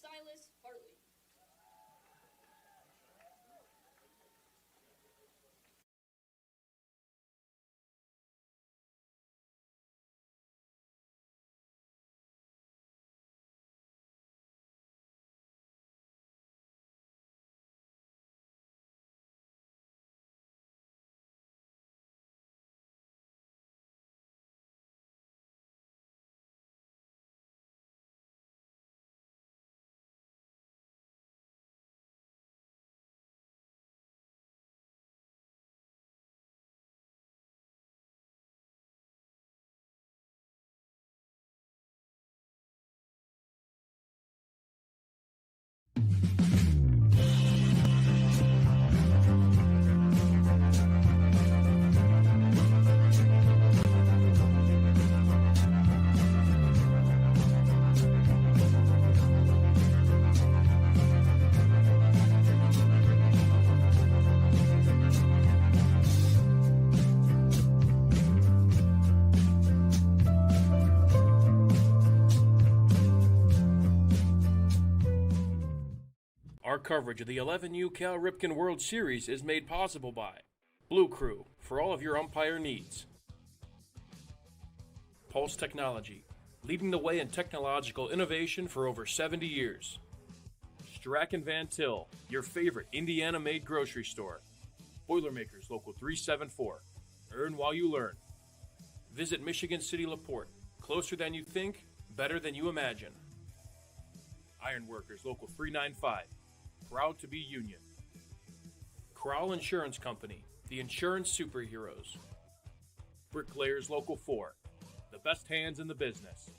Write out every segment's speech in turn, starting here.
Silas Hartley. Our coverage of the 11U Cal Ripken World Series is made possible by Blue Crew for all of your umpire needs. Pulse Technology, leading the way in technological innovation for over 70 years. Strack & Van Til, your favorite Indiana-made grocery store. Boilermakers Local 374. Earn while you learn. Visit Michigan City LaPorte. Closer than you think, better than you imagine. Ironworkers Local 395. Proud to be union. Crowell Insurance Company, the insurance superheroes. Bricklayers Local 4, the best hands in the business.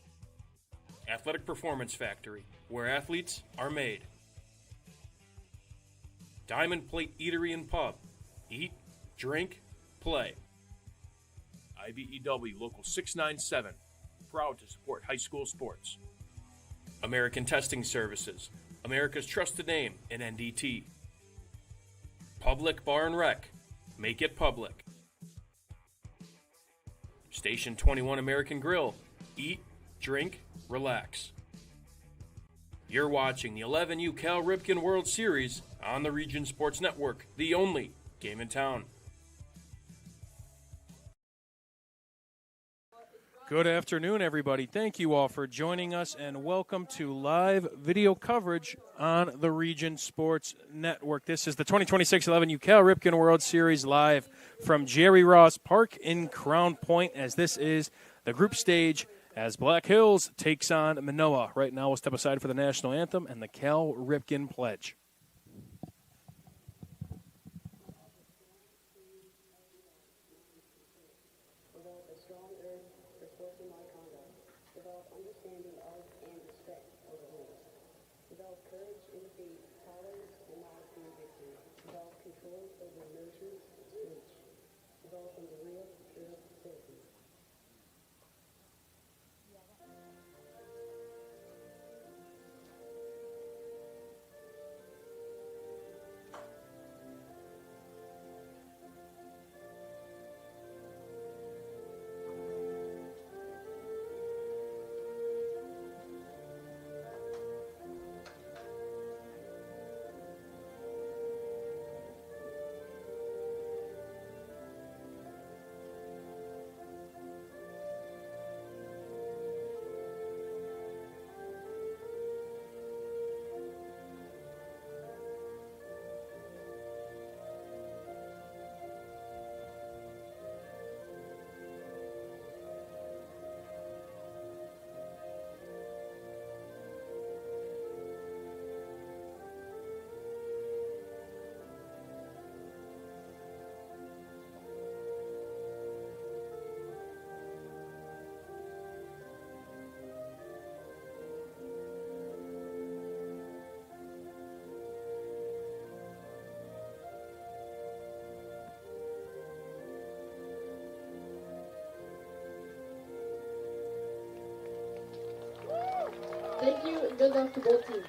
Athletic Performance Factory, where athletes are made. Diamond Plate Eatery and Pub, eat, drink, play. IBEW Local 697, proud to support high school sports. American Testing Services, America's trusted name in NDT. Public Bar and Rec, make it public. Station 21 American Grill, eat, drink, relax. You're watching the 11U Cal Ripken World Series on the Region Sports Network, the only game in town. Good afternoon, everybody. Thank you all for joining us, and welcome to live video coverage on the Region Sports Network. This is the 2026 11U Cal Ripken World Series live from Jerry Ross Park in Crown Point, as this is the group stage as Black Hills takes on Manoa. Right now, we'll step aside for the national anthem and the Cal Ripken Pledge. Thank you, and good luck to both teams.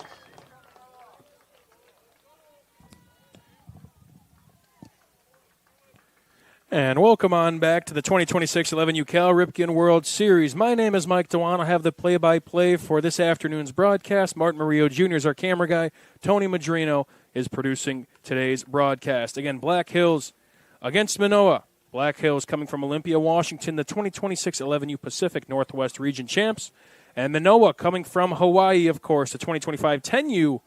And welcome on back to the 2026 11U Cal Ripken World Series. My name is Mike Dewan. I have the play-by-play for this afternoon's broadcast. Martin Murillo Jr. is our camera guy. Tony Madrino is producing today's broadcast. Again, Black Hills against Manoa. Black Hills coming from Olympia, Washington, the 2026 11U Pacific Northwest Region champs. And Manoa coming from Hawaii, of course, the 2025 10U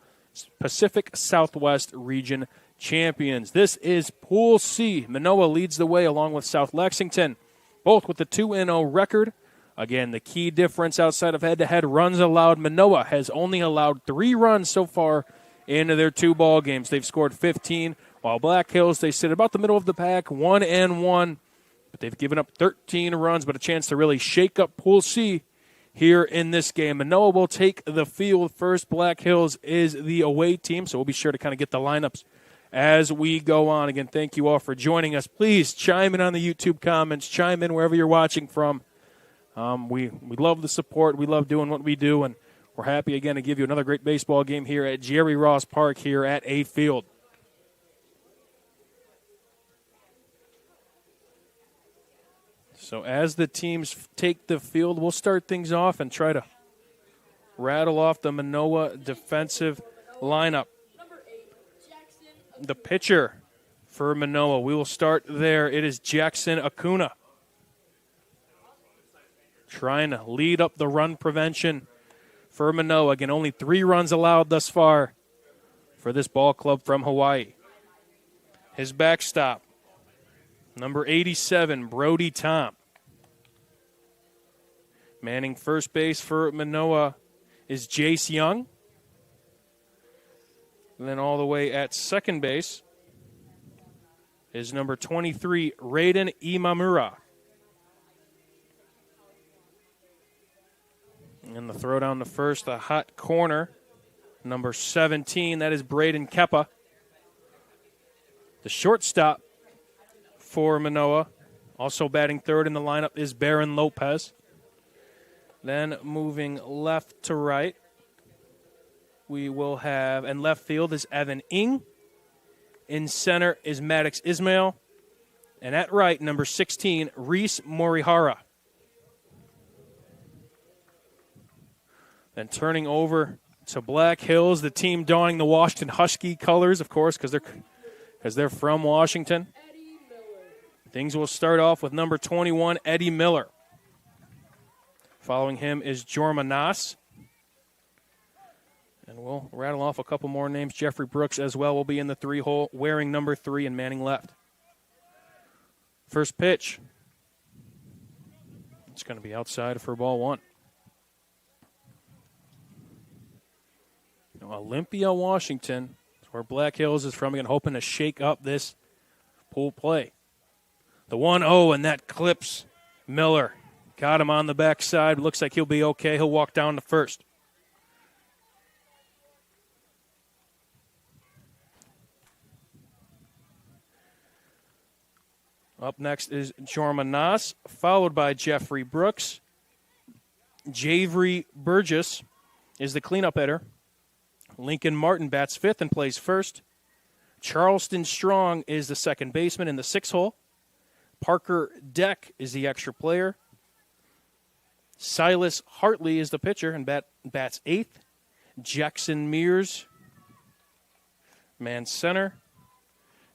Pacific Southwest Region champions. This is Pool C. Manoa leads the way along with South Lexington, both with the 2-0 record. Again, the key difference outside of head-to-head runs allowed, Manoa has only allowed 3 runs so far into their 2 ball games. They've scored 15, while Black Hills, they sit about the middle of the pack, 1-1, but they've given up 13 runs, but a chance to really shake up Pool C here in this game. Manoa will take the field first. Black Hills is the away team, so we'll be sure to kind of get the lineups as we go on. Again, thank you all for joining us. Please chime in on the YouTube comments. Chime in wherever you're watching from. We love the support. We love doing what we do, and we're happy again to give you another great baseball game here at Jerry Ross Park here at A Field. So as the teams take the field, we'll start things off and try to rattle off the Manoa defensive lineup. The pitcher for Manoa, we will start there. It is Jackson Acuna, trying to lead up the run prevention for Manoa. Again, only 3 runs allowed thus far for this ball club from Hawaii. His backstop, number 87, Brody Tom. Manning first base for Manoa is Jace Young. And then all the way at second base is number 23, Raiden Imamura. And the throw down to first, the hot corner, number 17, that is Braden Keppa. The shortstop for Manoa, also batting third in the lineup, is Baron Lopez. Then moving left to right, we will have, and left field is Evan Ing. In center is Maddox Ismail. And at right, number 16, Reese Morihara. Then turning over to Black Hills, the team donning the Washington Husky colors, of course, because they're from Washington. Things will start off with number 21, Eddie Miller. Following him is Jorma Nas. And we'll rattle off a couple more names. Jeffrey Brooks as well will be in the 3-hole, wearing number 3 and Manning left. First pitch. It's going to be outside for ball 1. Now, Olympia, Washington, where Black Hills is from, again, hoping to shake up this pool play. The 1-0, and that clips Miller. Got him on the backside. Looks like he'll be okay. He'll walk down to first. Up next is Jorma Nas, followed by Jeffrey Brooks. Javery Burgess is the cleanup hitter. Lincoln Martin bats 5th and plays first. Charleston Strong is the second baseman in the 6-hole. Parker Deck is the extra player. Silas Hartley is the pitcher and bats 8th. Jackson Mears, man center.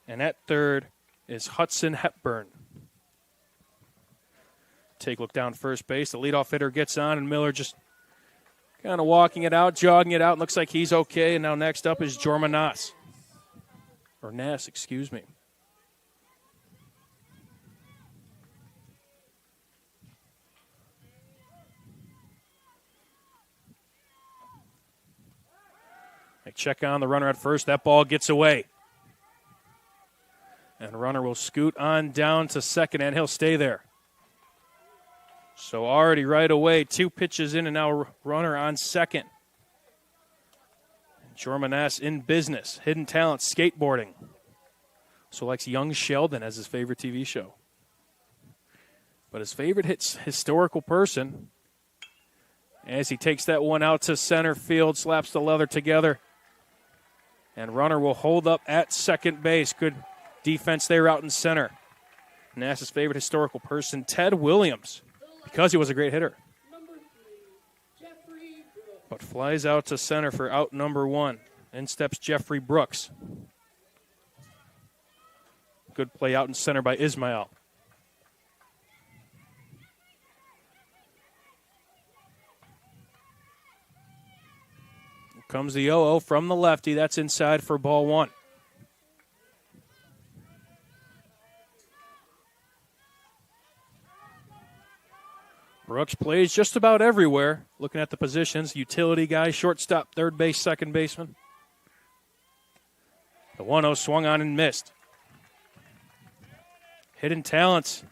And at third is Hudson Hepburn. Take a look down first base. The leadoff hitter gets on, and Miller just kind of walking it out, jogging it out. Looks like he's okay. And now next up is Jorma Nas. Or Nass, excuse me. They check on the runner at first. That ball gets away. And runner will scoot on down to second, and he'll stay there. So already right away, 2 pitches in, and now runner on second. Jorma Nass in business. Hidden talent, skateboarding. So likes Young Sheldon as his favorite TV show. But his favorite historical person, as he takes that one out to center field, slaps the leather together. And runner will hold up at second base. Good defense there out in center. NASA's favorite historical person, Ted Williams, because he was a great hitter. Number 3, Jeffrey Brooks. But flies out to center for out number 1. In steps Jeffrey Brooks. Good play out in center by Ismail. Here comes the 0-0 from the lefty. That's inside for ball 1. Brooks plays just about everywhere. Looking at the positions, utility guy, shortstop, third base, second baseman. The 1-0 swung on and missed. Hidden talents.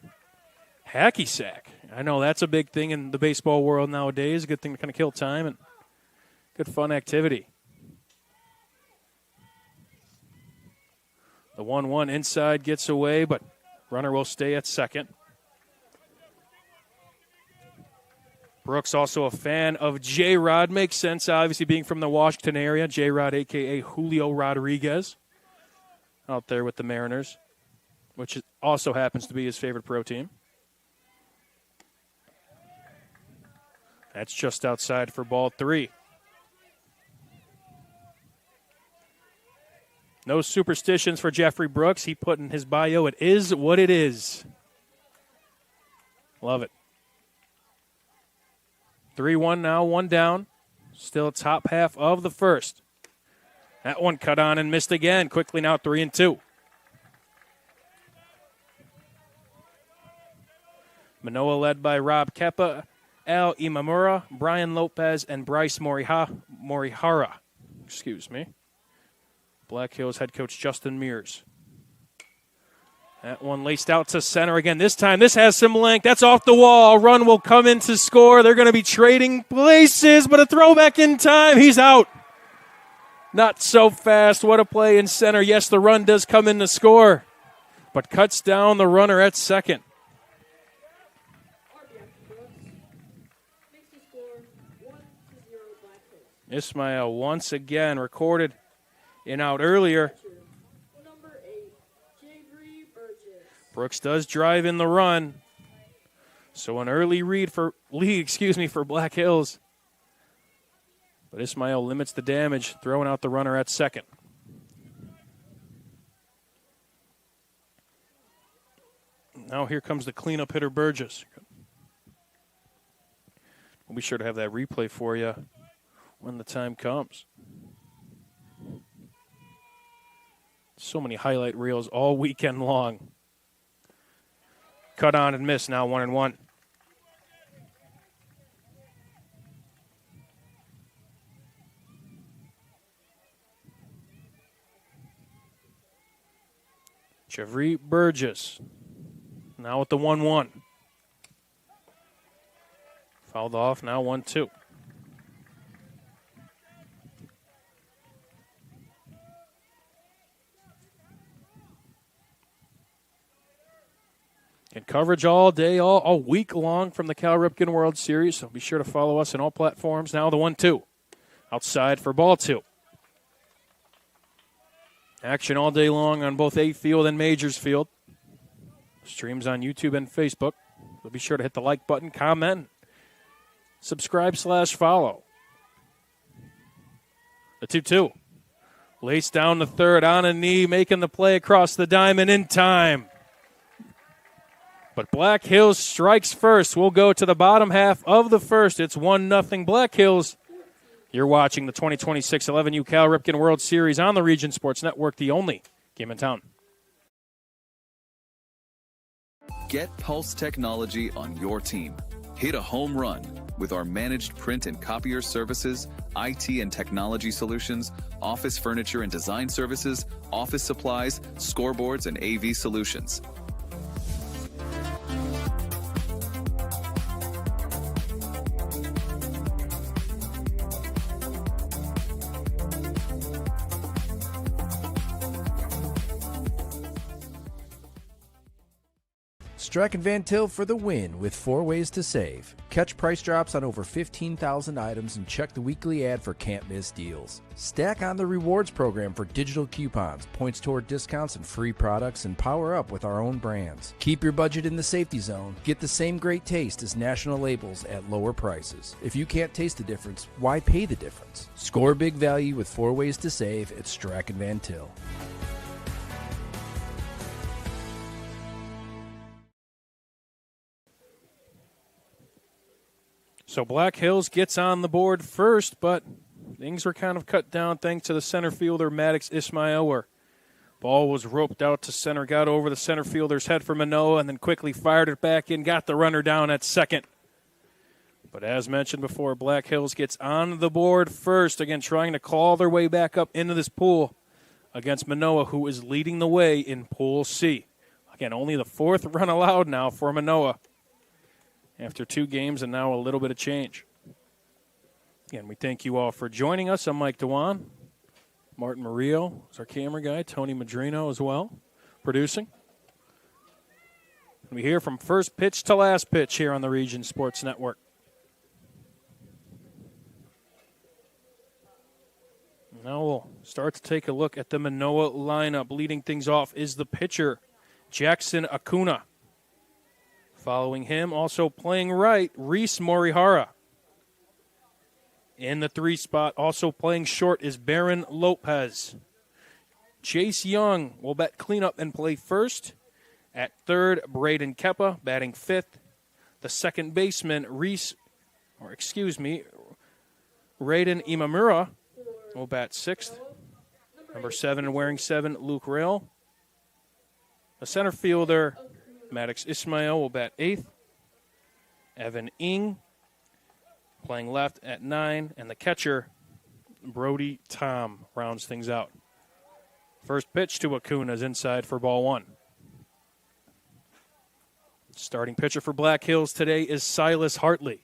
Hacky sack. I know that's a big thing in the baseball world nowadays. A good thing to kind of kill time and good fun activity. The 1-1 inside gets away, but runner will stay at second. Brooks also a fan of J-Rod. Makes sense, obviously, being from the Washington area. J-Rod, a.k.a. Julio Rodriguez, out there with the Mariners, which also happens to be his favorite pro team. That's just outside for ball 3. No superstitions for Jeffrey Brooks. He put in his bio, it is what it is. Love it. 3-1 now, 1 down. Still top half of the first. That one cut on and missed again. Quickly now 3-2. Manoa led by Rob Kepa, Al Imamura, Brian Lopez, and Bryce Morihara. Excuse me. Black Hills head coach Justin Mears. That one laced out to center again. This time, this has some length. That's off the wall. A run will come in to score. They're going to be trading places, but a throwback in time. He's out. Not so fast. What a play in center. Yes, the run does come in to score, but cuts down the runner at second. Ismail once again recorded in out earlier. Number 8, Jeffrey Burgess. Brooks does drive in the run. So an early lead for Black Hills. But Ismail limits the damage, throwing out the runner at second. Now here comes the cleanup hitter, Burgess. We'll be sure to have that replay for you when the time comes. So many highlight reels all weekend long. Cut on and miss, now 1-1. Jeffrey Burgess now with the 1-1. Fouled off, now 1-2. And coverage all day, all week long from the Cal Ripken World Series. So be sure to follow us on all platforms. Now the 1-2. Outside for ball 2. Action all day long on both A Field and Majors Field. Streams on YouTube and Facebook. So be sure to hit the like button, comment, subscribe/follow. The 2-2. Lace down the third on a knee, making the play across the diamond in time. But Black Hills strikes first. We'll go to the bottom half of the first. It's 1-0 Black Hills. You're watching the 2026 11U Cal Ripken World Series on the Region Sports Network, the only game in town. Get Pulse technology on your team. Hit a home run with our managed print and copier services, IT and technology solutions, office furniture and design services, office supplies, scoreboards, and AV solutions. Strachan Van Til for the win with 4 ways to save. Catch price drops on over 15,000 items and check the weekly ad for can't miss deals. Stack on the rewards program for digital coupons, points toward discounts and free products, and power up with our own brands. Keep your budget in the safety zone. Get the same great taste as national labels at lower prices. If you can't taste the difference, why pay the difference? Score big value with 4 ways to save at Strachan Van Til. So Black Hills gets on the board first, but things were kind of cut down thanks to the center fielder, Maddox Ismail, where ball was roped out to center, got over the center fielder's head for Manoa, and then quickly fired it back in, got the runner down at second. But as mentioned before, Black Hills gets on the board first, again trying to claw their way back up into this pool against Manoa, who is leading the way in Pool C. Again, only the 4th run allowed now for Manoa after 2 games and now a little bit of change. Again, we thank you all for joining us. I'm Mike Dewan. Martin Murillo is our camera guy. Tony Madrino as well, producing. And we hear from first pitch to last pitch here on the Region Sports Network. Now we'll start to take a look at the Manoa lineup. Leading things off is the pitcher, Jackson Acuna. Following him, also playing right, Reese Morihara. In the 3 spot, also playing short, is Baron Lopez. Chase Young will bat cleanup and play first. At third, Braden Keppa batting 5th. The second baseman, Raiden Imamura will bat 6th. Number 7 wearing 7, Luke Rail. The center fielder, Maddox Ismail, will bat 8th. Evan Ing playing left at 9. And the catcher, Brody Tom, rounds things out. First pitch to Acuna is inside for ball 1. Starting pitcher for Black Hills today is Silas Hartley.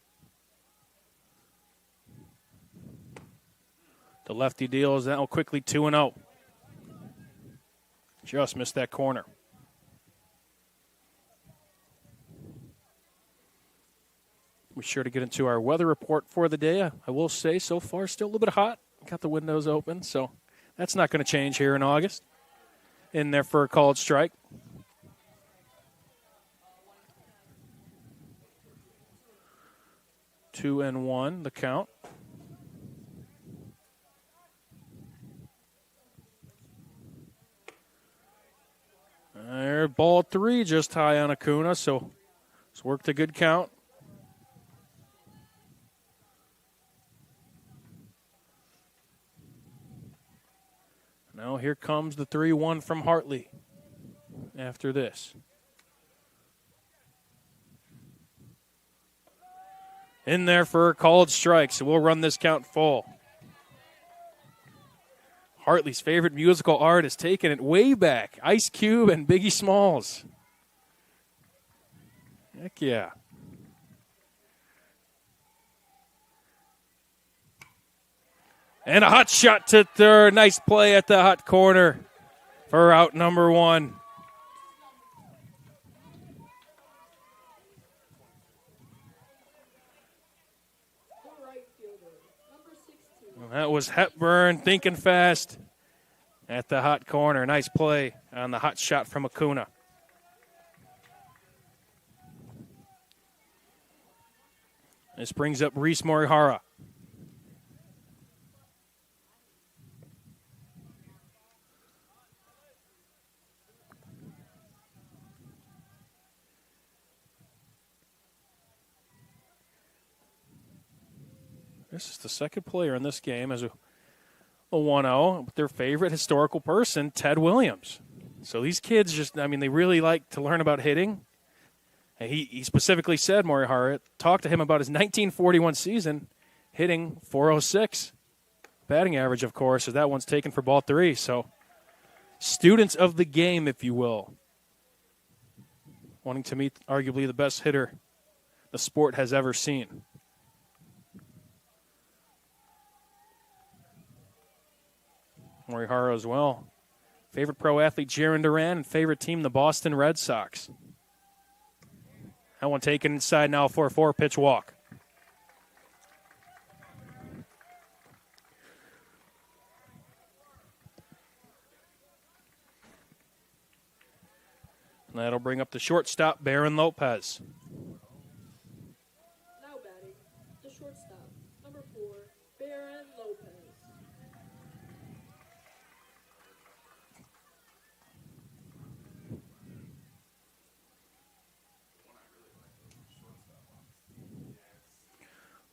The lefty deals now quickly 2-0. Just missed that corner. We're sure to get into our weather report for the day. I will say so far still a little bit hot. Got the windows open, so that's not going to change here in August. In there for a called strike. Two and 1, the count. There, ball 3 just high on Acuna, so it's worked a good count. Now here comes the 3-1 from Hartley after this. In there for a called strike, so we'll run this count full. Hartley's favorite musical art has taken it way back. Ice Cube and Biggie Smalls. Heck yeah. And a hot shot to third. Nice play at the hot corner for out number 1. That was Hepburn thinking fast at the hot corner. Nice play on the hot shot from Acuna. This brings up Reese Morihara. This is the second player in this game as a 1-0 with their favorite historical person, Ted Williams. So these kids they really like to learn about hitting. And he specifically said, Morihara, talked to him about his 1941 season, hitting .406. Batting average, of course, as that one's taken for ball 3. So students of the game, if you will. Wanting to meet arguably the best hitter the sport has ever seen. Morihara as well. Favorite pro athlete, Jaron Duran, and favorite team, the Boston Red Sox. That one taken inside now for a 4-pitch walk. That'll bring up the shortstop, Baron Lopez. Now batting, the shortstop, number 4, Baron Lopez.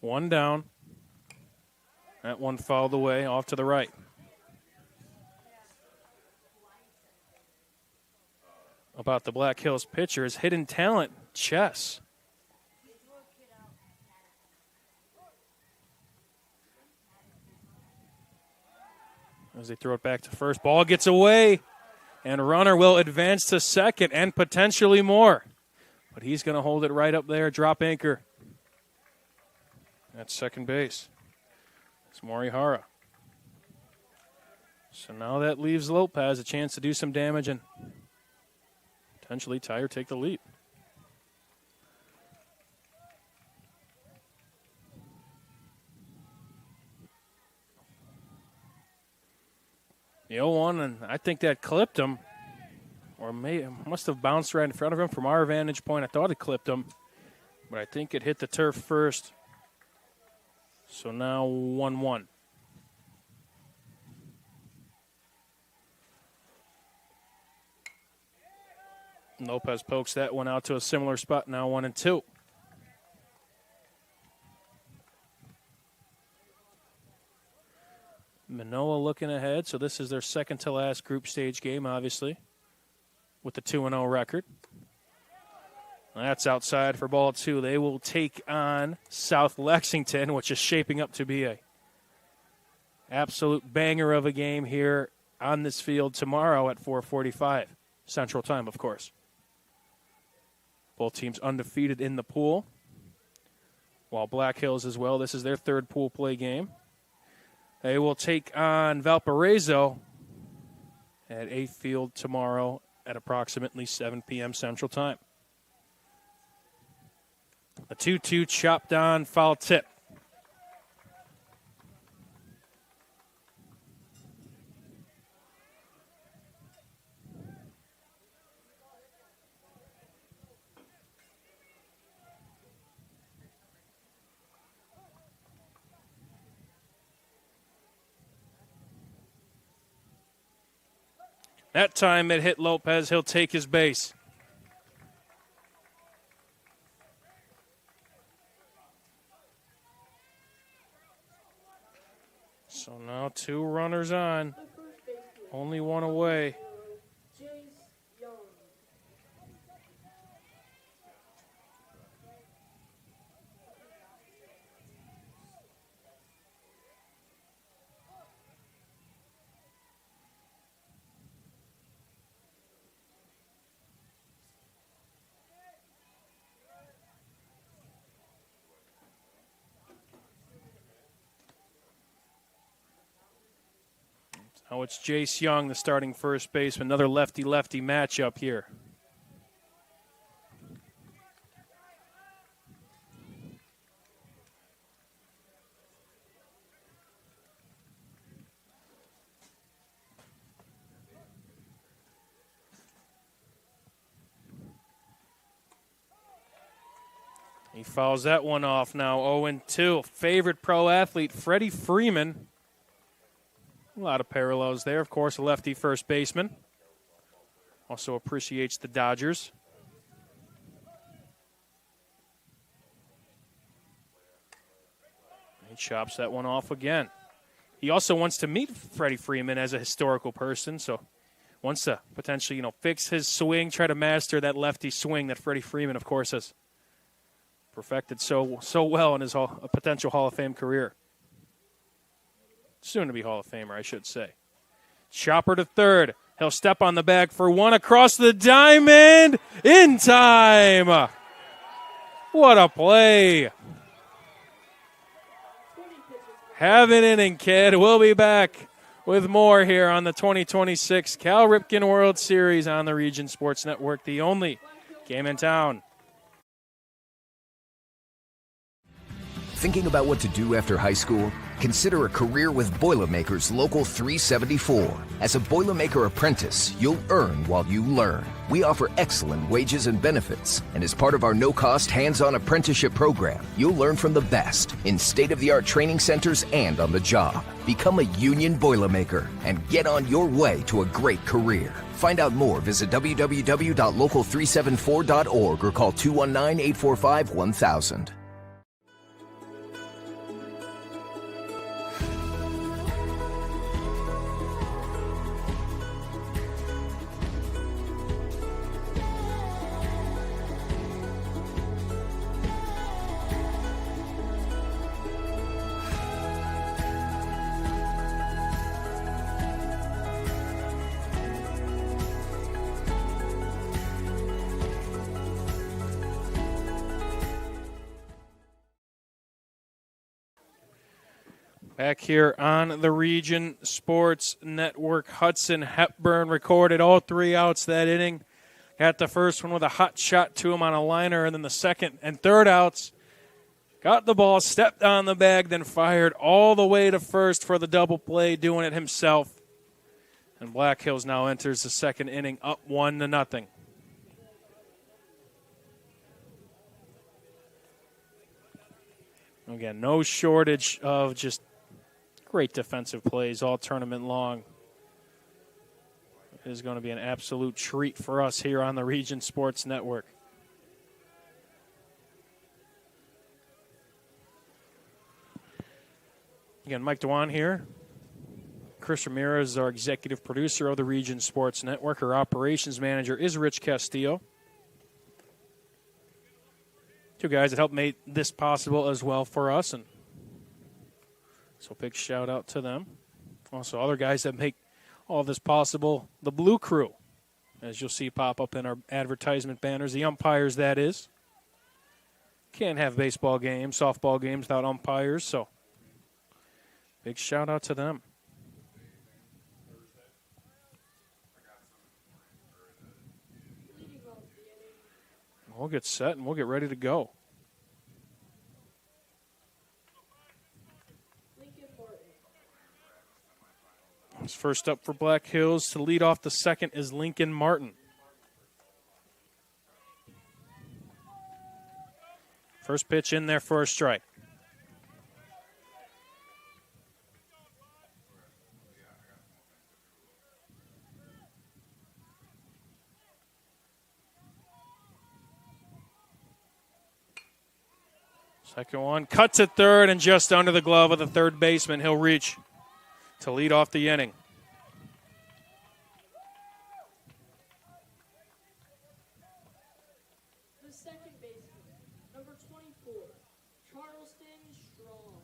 One down. That one fouled away off to the right. About the Black Hills pitchers, hidden talent, Chess. As they throw it back to first, ball gets away, and runner will advance to second and potentially more. But he's going to hold it right up there, drop anchor. At second base. It's Morihara. So now that leaves Lopez a chance to do some damage and potentially tie or take the lead. The 0-1, and I think that clipped him. Or must have bounced right in front of him from our vantage point. I thought it clipped him, but I think it hit the turf first. So now 1-1. Lopez pokes that one out to a similar spot, now 1-2. Manoa looking ahead, so this is their second to last group stage game, obviously, with the 2-0 record. That's outside for ball 2. They will take on South Lexington, which is shaping up to be a absolute banger of a game here on this field tomorrow at 4:45 Central Time, of course. Both teams undefeated in the pool, while Black Hills as well. This is their third pool play game. They will take on Valparaiso at 8th Field tomorrow at approximately 7 p.m. Central Time. A 2-2 chopped on foul tip. That time it hit Lopez. He'll take his base. So now 2 runners on. Only one away. Now it's Jace Young, the starting first baseman. Another lefty-lefty matchup here. He fouls that one off now, 0-2. Favorite pro athlete, Freddie Freeman. A lot of parallels there. Of course, a lefty first baseman. Also appreciates the Dodgers. He chops that one off again. He also wants to meet Freddie Freeman as a historical person, so wants to potentially, fix his swing, try to master that lefty swing that Freddie Freeman, of course, has perfected so well in his potential Hall of Fame career. Soon to be Hall of Famer, I should say. Chopper to third. He'll step on the bag for one across the diamond in time. What a play. Have an inning, kid. We'll be back with more here on the 2026 Cal Ripken World Series on the Region Sports Network, the only game in town. Thinking about what to do after high school? Consider a career with Boilermakers Local 374. As a Boilermaker apprentice, you'll earn while you learn. We offer excellent wages and benefits, and as part of our no-cost hands-on apprenticeship program, you'll learn from the best in state-of-the-art training centers and on the job. Become a union Boilermaker and get on your way to a great career. Find out more, visit www.local374.org or call 219-845-1000. Back here on the Region Sports Network, Hudson Hepburn recorded all 3 outs that inning. Got the first one with a hot shot to him on a liner, and then the second and third outs. Got the ball, stepped on the bag, then fired all the way to first for the double play, doing it himself. And Black Hills now enters the second inning up 1-0. Again, no shortage of just great defensive plays all tournament long. It is going to be an absolute treat for us here on the Region Sports Network. Again, Mike Dewan here. Chris Ramirez is our executive producer of the Region Sports Network. Our operations manager is Rich Castillo. 2 guys that helped make this possible as well for us, and so big shout out to them. Also, other guys that make all this possible, the Blue Crew, as you'll see pop up in our advertisement banners, the umpires, that is. Can't have baseball games, softball games without umpires, so big shout out to them. We'll get set and we'll get ready to go. First up for Black Hills to lead off the second is Lincoln Martin. First pitch in there for a strike. Second one, cuts at third and just under the glove of the third baseman. He'll reach to lead off the inning. The second baseman, number 24, Charleston Strong.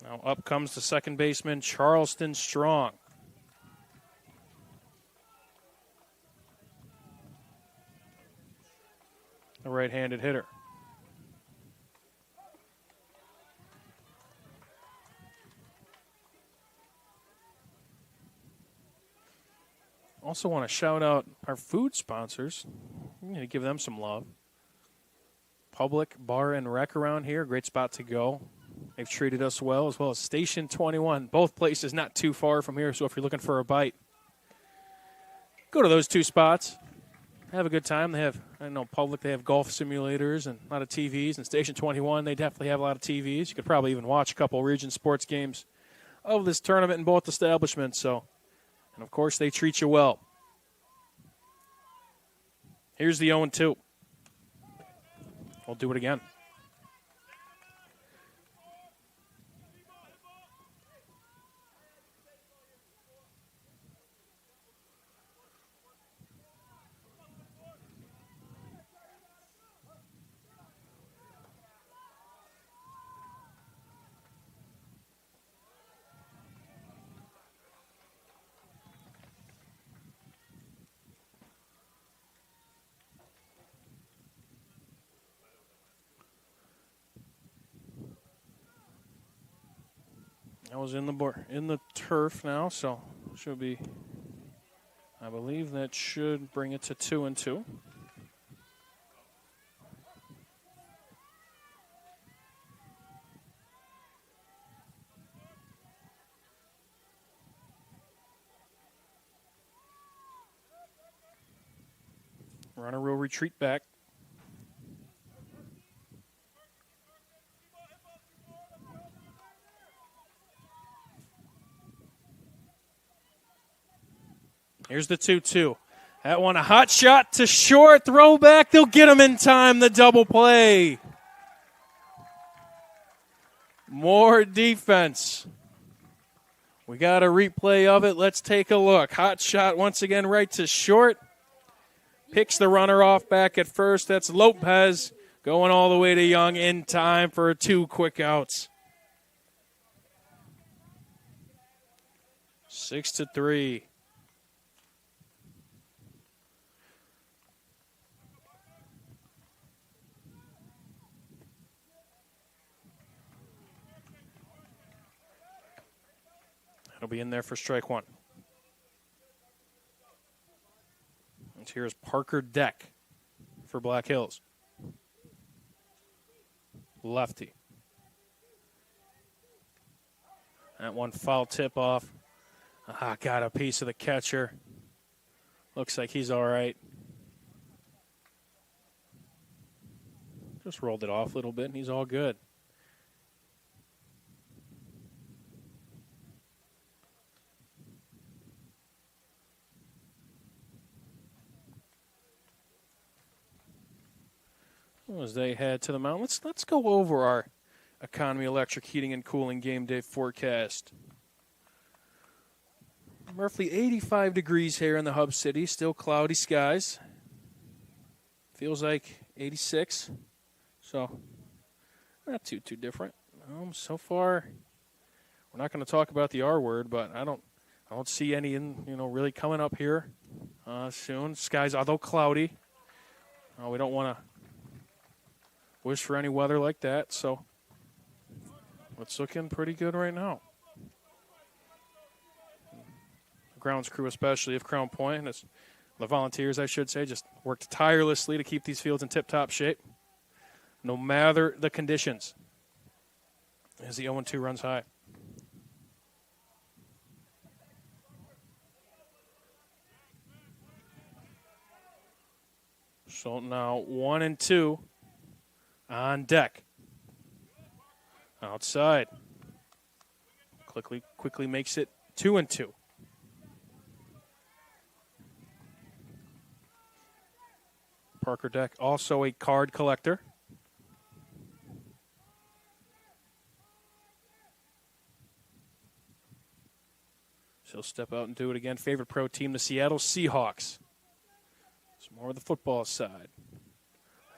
Now up comes the second baseman, Charleston Strong. A right-handed hitter. Also want to shout out our food sponsors. We need to give them some love. Public Bar and Rec around here, great spot to go. They've treated us well, as well as Station 21. Both places not too far from here, so if you're looking for a bite, go to those 2 spots. Have a good time. They have, I know, Public, they have golf simulators and a lot of TVs. And Station 21, they definitely have a lot of TVs. You could probably even watch a couple Region Sports games of this tournament in both establishments. So, and, of course, they treat you well. Here's the 0-2. We'll do it again. That was in the turf now, so should be I believe that should bring it to 2-2. Runner will retreat back. Here's the 2-2. That one, a hot shot to short, throwback. They'll get him in time, the double play. More defense. We got a replay of it. Let's take a look. Hot shot once again right to short. Picks the runner off back at first. That's Lopez going all the way to Young in time for 2 quick outs. 6-3. It'll be in there for strike one. And here's Parker Deck for Black Hills. Lefty. That one foul tip off. Got a piece of the catcher. Looks like he's all right. Just rolled it off a little bit and he's all good. As they head to the mound, let's go over our Economy Electric Heating and Cooling game day forecast. Roughly 85 degrees here in the hub city, still cloudy skies. Feels like 86, so not too different. So far, we're not going to talk about the R word, but I don't see any really coming up here soon. Skies, although cloudy, we don't want to wish for any weather like that, so it's looking pretty good right now. The grounds crew, especially of Crown Point, and the volunteers, I should say, just worked tirelessly to keep these fields in tip-top shape, no matter the conditions, as the 0-2 runs high. So now 1-2. On deck. Outside. Quickly makes it 2-2. Parker Deck, also a card collector. She'll step out and do it again. Favorite pro team, the Seattle Seahawks. It's more of the football side.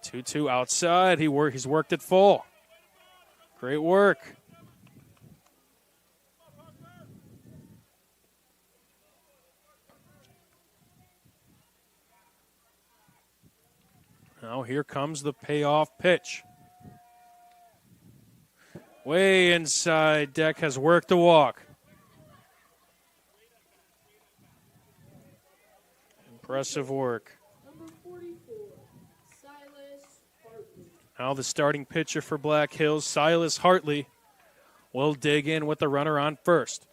2-2 outside. He's worked it full. Great work. Now here comes the payoff pitch. Way inside. Deck has worked the walk. Impressive work. Now the starting pitcher for Black Hills, Silas Hartley, will dig in with the runner on first.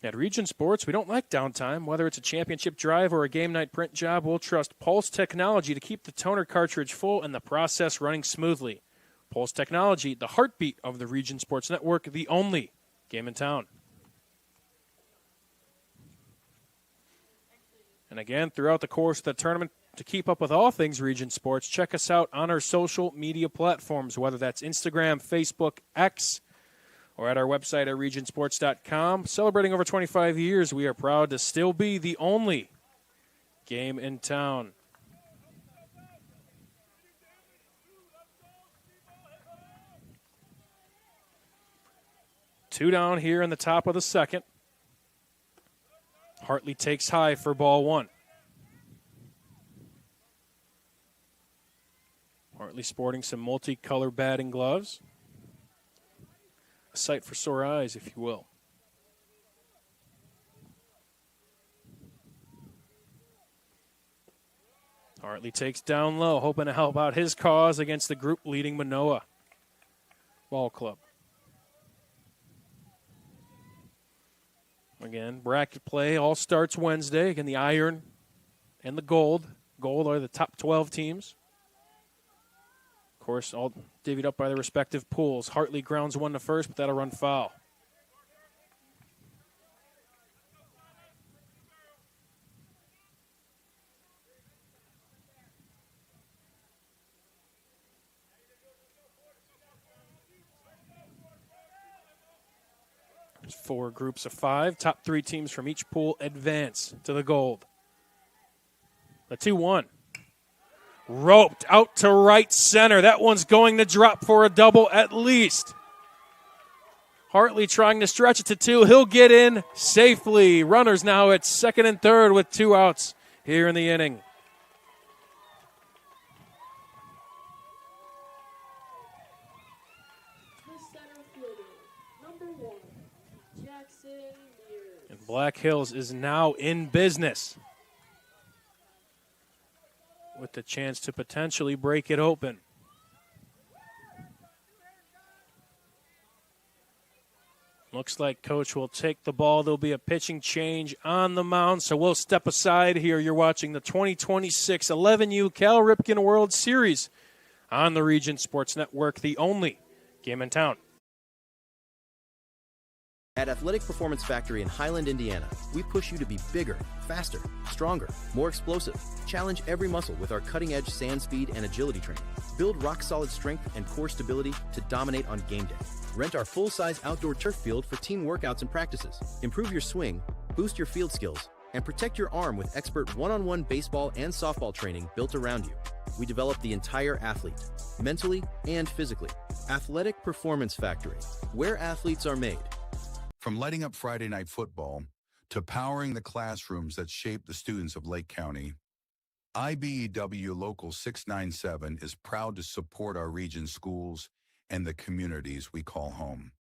At Region Sports, we don't like downtime. Whether it's a championship drive or a game night print job, we'll trust Pulse Technology to keep the toner cartridge full and the process running smoothly. Pulse Technology, the heartbeat of the Region Sports Network, the only game in town. And again, throughout the course of the tournament, to keep up with all things Region Sports, check us out on our social media platforms, whether that's Instagram, Facebook, X, or at our website at regionsports.com. Celebrating over 25 years, we are proud to still be the only game in town. 2 down here in the top of the second. Hartley takes high for ball 1. Hartley sporting some multicolor batting gloves. A sight for sore eyes, if you will. Hartley takes down low, hoping to help out his cause against the group-leading Manoa Ball Club. Again, bracket play all starts Wednesday. Again, the iron and the gold. Gold are the top 12 teams. Of course, all divvied up by their respective pools. Hartley grounds 1 to first, but that'll run foul. There's 4 groups of 5. Top 3 teams from each pool advance to the gold. The 2-1. Roped out to right center. That one's going to drop for a double at least. Hartley trying to stretch it to 2. He'll get in safely. Runners now at second and third with 2 outs here in the inning. And Black Hills is now in business with the chance to potentially break it open. Looks like Coach will take the ball. There'll be a pitching change on the mound, so we'll step aside here. You're watching the 2026 11U Cal Ripken World Series on the Region Sports Network, the only game in town. At Athletic Performance Factory in Highland, Indiana, we push you to be bigger, faster, stronger, more explosive. Challenge every muscle with our cutting-edge sand speed and agility training. Build rock-solid strength and core stability to dominate on game day. Rent our full-size outdoor turf field for team workouts and practices. Improve your swing, boost your field skills, and protect your arm with expert one-on-one baseball and softball training built around you. We develop the entire athlete, mentally and physically. Athletic Performance Factory, where athletes are made. From lighting up Friday night football to powering the classrooms that shape the students of Lake County, IBEW Local 697 is proud to support our region schools and the communities we call home.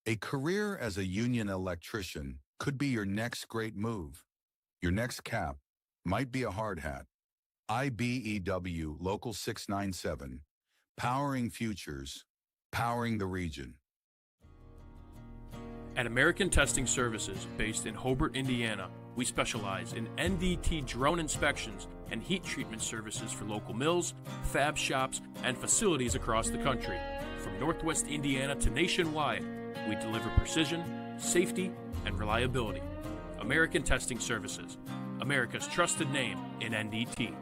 A career as a union electrician could be your next great move. Your next cap might be a hard hat. IBEW Local 697, powering futures, powering the region. At American Testing Services, based in Hobart, Indiana, we specialize in NDT drone inspections and heat treatment services for local mills, fab shops, and facilities across the country. From Northwest Indiana to nationwide, we deliver precision, safety, and reliability. American Testing Services, America's trusted name in NDT.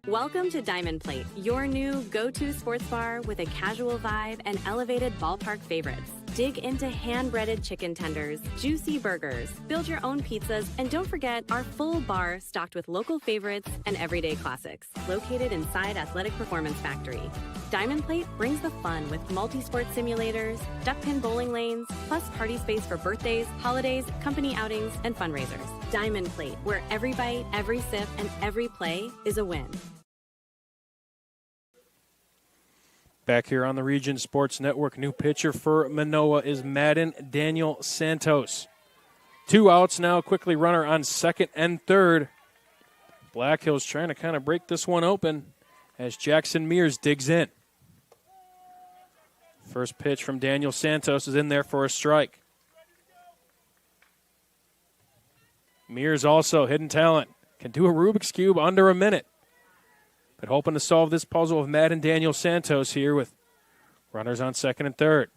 Welcome to Diamond Plate, your new go-to sports bar with a casual vibe and elevated ballpark favorites. Dig into hand-breaded chicken tenders, juicy burgers, build your own pizzas, and don't forget our full bar stocked with local favorites and everyday classics. Located inside Athletic Performance Factory. Diamond Plate brings the fun with multi-sport simulators, duck pin bowling lanes, plus party space for birthdays, holidays, company outings, and fundraisers. Diamond Plate, where every bite, every sip, and every play is a win. Back here on the Region Sports Network, new pitcher for Manoa is Madden Daniel Santos. 2 outs now, quickly runner on second and third. Black Hills trying to kind of break this one open as Jackson Mears digs in. First pitch from Daniel Santos is in there for a strike. Mears also, hidden talent, can do a Rubik's Cube under a minute. But hoping to solve this puzzle of Madden Daniel Santos here with runners on second and third.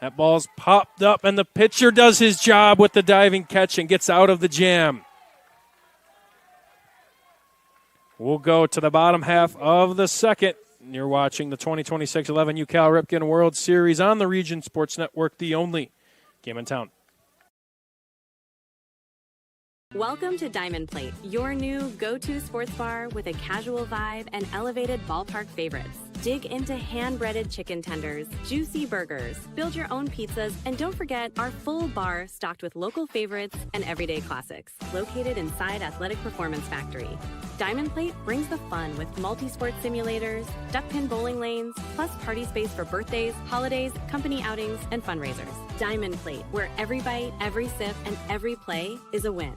That ball's popped up, and the pitcher does his job with the diving catch and gets out of the jam. We'll go to the bottom half of the second. You're watching the 2026 11U Cal Ripken World Series on the Region Sports Network, the only game in town. Welcome to Diamond Plate, your new go-to sports bar with a casual vibe and elevated ballpark favorites. Dig into hand-breaded chicken tenders, juicy burgers, build your own pizzas, and don't forget our full bar stocked with local favorites and everyday classics, located inside Athletic Performance Factory. Diamond Plate brings the fun with multi-sport simulators, duck-pin bowling lanes, plus party space for birthdays, holidays, company outings, and fundraisers. Diamond Plate, where every bite, every sip, and every play is a win.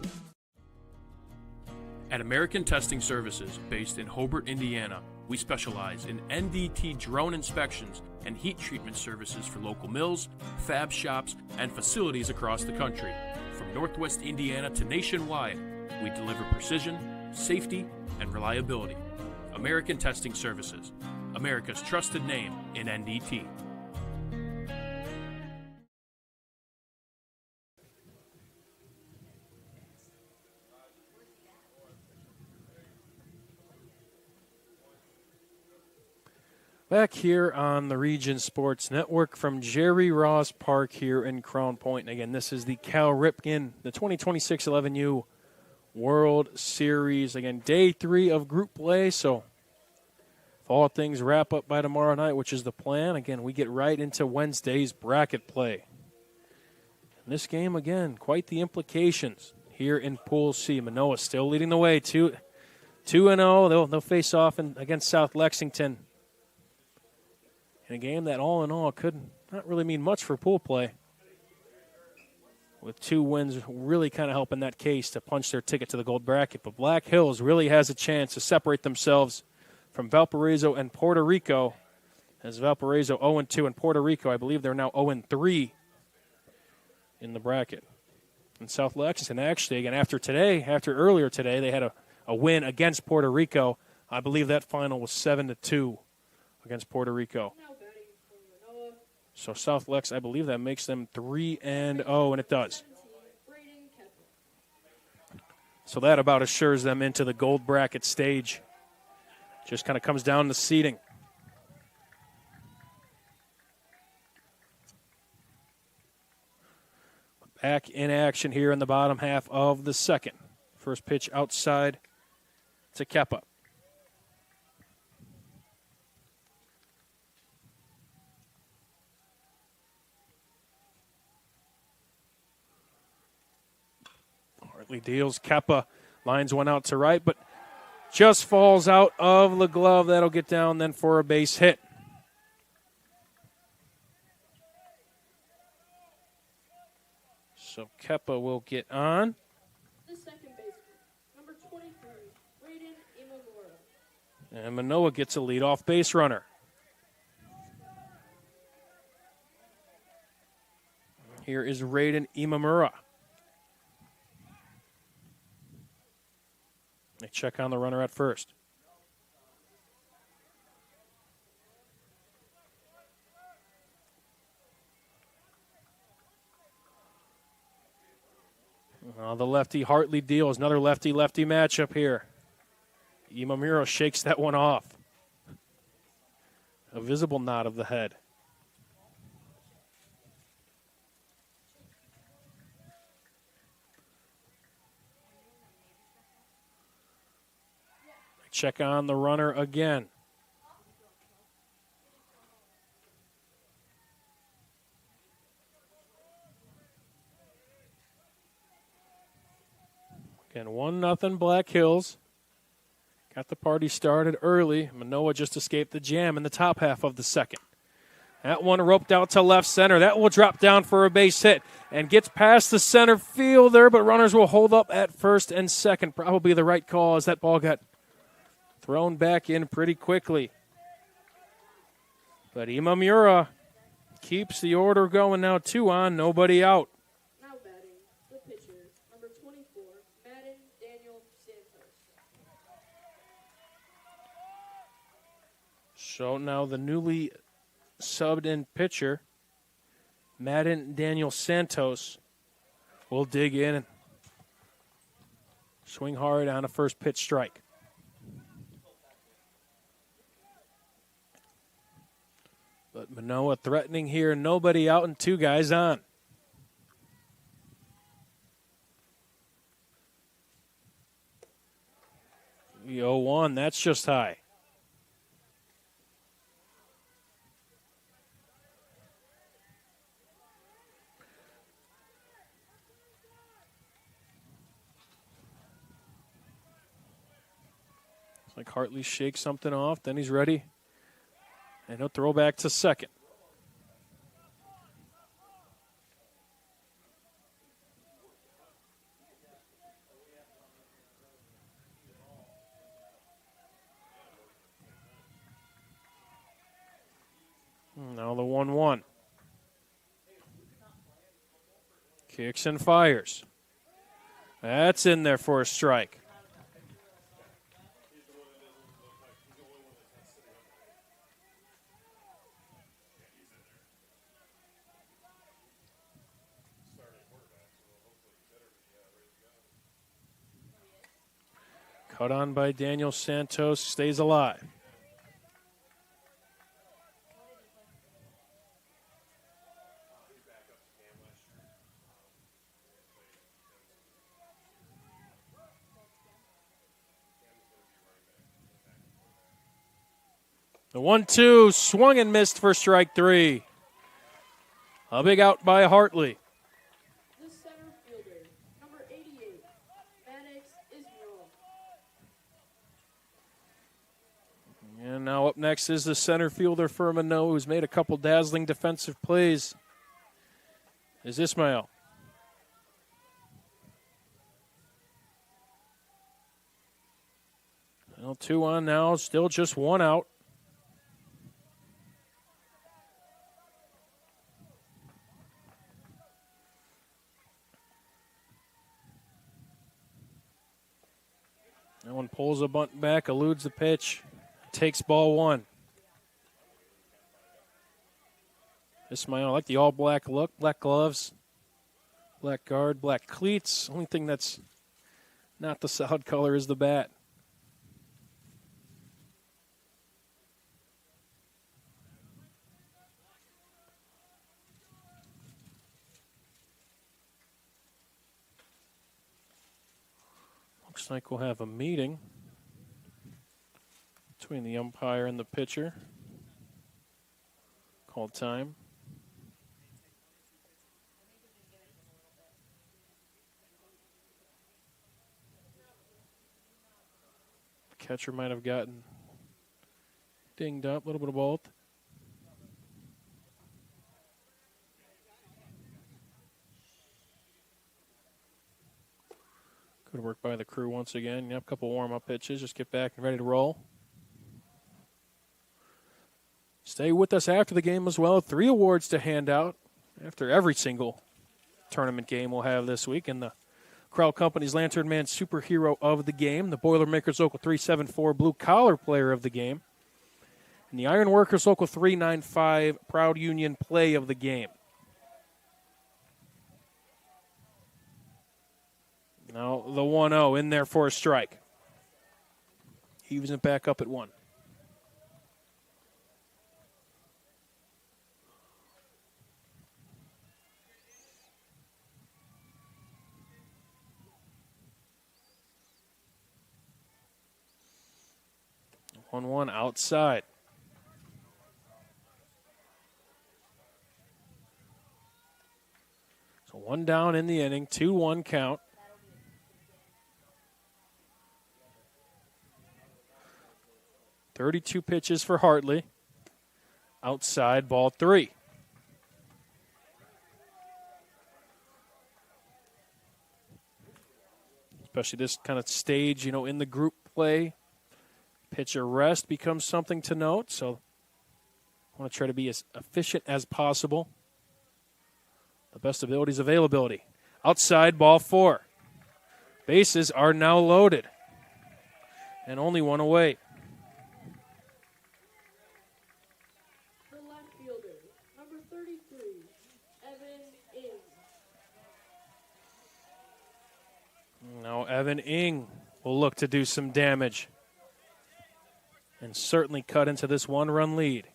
At American Testing Services, based in Hobart, Indiana, we specialize in NDT drone inspections and heat treatment services for local mills, fab shops, and facilities across the country. From Northwest Indiana to nationwide, we deliver precision, safety, and reliability. American Testing Services, America's trusted name in NDT. Back here on the Region Sports Network from Jerry Ross Park here in Crown Point. And again, this is the Cal Ripken, the 2026 11U World Series. Again, day 3 of group play. So if all things wrap up by tomorrow night, which is the plan, again, we get right into Wednesday's bracket play. And this game, again, quite the implications here in Pool C. Manoa still leading the way, 2-0. They'll face off against South Lexington. In a game that, all in all, could not really mean much for pool play. With 2 wins really kind of helping that case to punch their ticket to the gold bracket. But Black Hills really has a chance to separate themselves from Valparaiso and Puerto Rico. As Valparaiso 0-2 and Puerto Rico, I believe they're now 0-3 in the bracket. And South Lexington, actually, again, after earlier today, they had a win against Puerto Rico. I believe that final was 7-2 against Puerto Rico. So South Lex, I believe that makes them 3-0, and it does. So that about assures them into the gold bracket stage. Just kind of comes down to seeding. Back in action here in the bottom half of the second. First pitch outside to Kepa. Deals. Kepa lines one out to right, but just falls out of the glove. That'll get down then for a base hit. So Kepa will get on. The second baseman, number 23, Rayden Imamura. And Manoa gets a leadoff base runner. Here is Rayden Imamura. They check on the runner at first. The lefty Hartley deals. Another lefty-lefty matchup here. Imamura shakes that one off. A visible nod of the head. Check on the runner again. Again, 1-0 Black Hills. Got the party started early. Manoa just escaped the jam in the top half of the second. That one roped out to left center. That will drop down for a base hit and gets past the center fielder, but runners will hold up at first and second. Probably the right call as that ball got thrown back in pretty quickly. But Imamura keeps the order going now. 2 on, nobody out. Now batting, the pitcher, number 24, Madden Daniel Santos. So now the newly subbed in pitcher, Madden Daniel Santos, will dig in and swing hard on a first pitch strike. But Manoa threatening here, nobody out and 2 guys on. The 0-1, that's just high. It's like Hartley shakes something off, then he's ready. And he'll throw back to second. Now the 1-1. Kicks and fires. That's in there for a strike. Cut on by Daniel Santos, stays alive. The 1-2 swung and missed for strike three. A big out by Hartley. The center fielder, number 88, Manoa. And now up next is the center fielder for Manoa, who's made a couple dazzling defensive plays. Is Ismail. Well, 2 on now, still just 1 out. That one pulls a bunt back, eludes the pitch, takes ball 1. Ismail, I like the all-black look, black gloves, black guard, black cleats. Only thing that's not the solid color is the bat. Looks like we'll have a meeting between the umpire and the pitcher. Call time. Catcher might have gotten dinged up, a little bit of both. Good work by the crew once again. You have a couple warm-up pitches. Just get back and ready to roll. Stay with us after the game as well. 3 awards to hand out after every single tournament game we'll have this week. And the Crowell Company's Lantern Man Superhero of the Game, the Boilermakers Local 374 Blue Collar Player of the Game, and the Ironworkers Local 395 Proud Union Play of the Game. Now the 1-0 in there for a strike. Evens it back up at 1. One outside. So 1 down in the inning, 2-1 count. .32 pitches for Hartley. Outside, ball 3. Especially this kind of stage, in the group play. Pitcher rest becomes something to note, so I want to try to be as efficient as possible. The best ability is availability. Outside, ball 4. Bases are now loaded. And only 1 away. The left fielder, number 33, Evan Ing. Now Evan Ing will look to do some damage and certainly cut into this 1-run lead.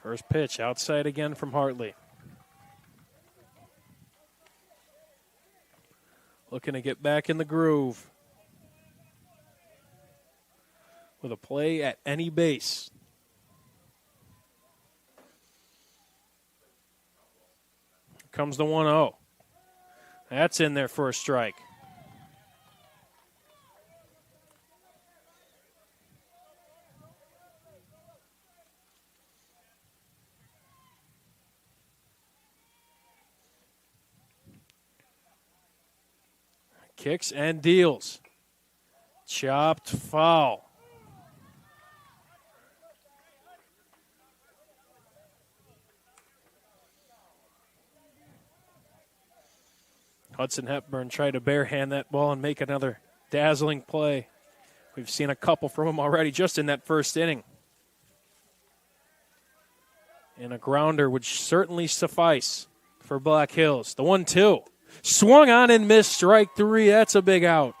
First pitch outside again from Hartley. looking to get back in the groove with a play at any base. Here comes the 1-0. That's in there for a strike. Kicks and deals. Chopped foul. Hudson Hepburn tried to barehand that ball and make another dazzling play. We've seen a couple from him already just in that first inning. And a grounder would certainly suffice for Black Hills. The 1-2. Swung on and missed. Strike 3. That's a big out.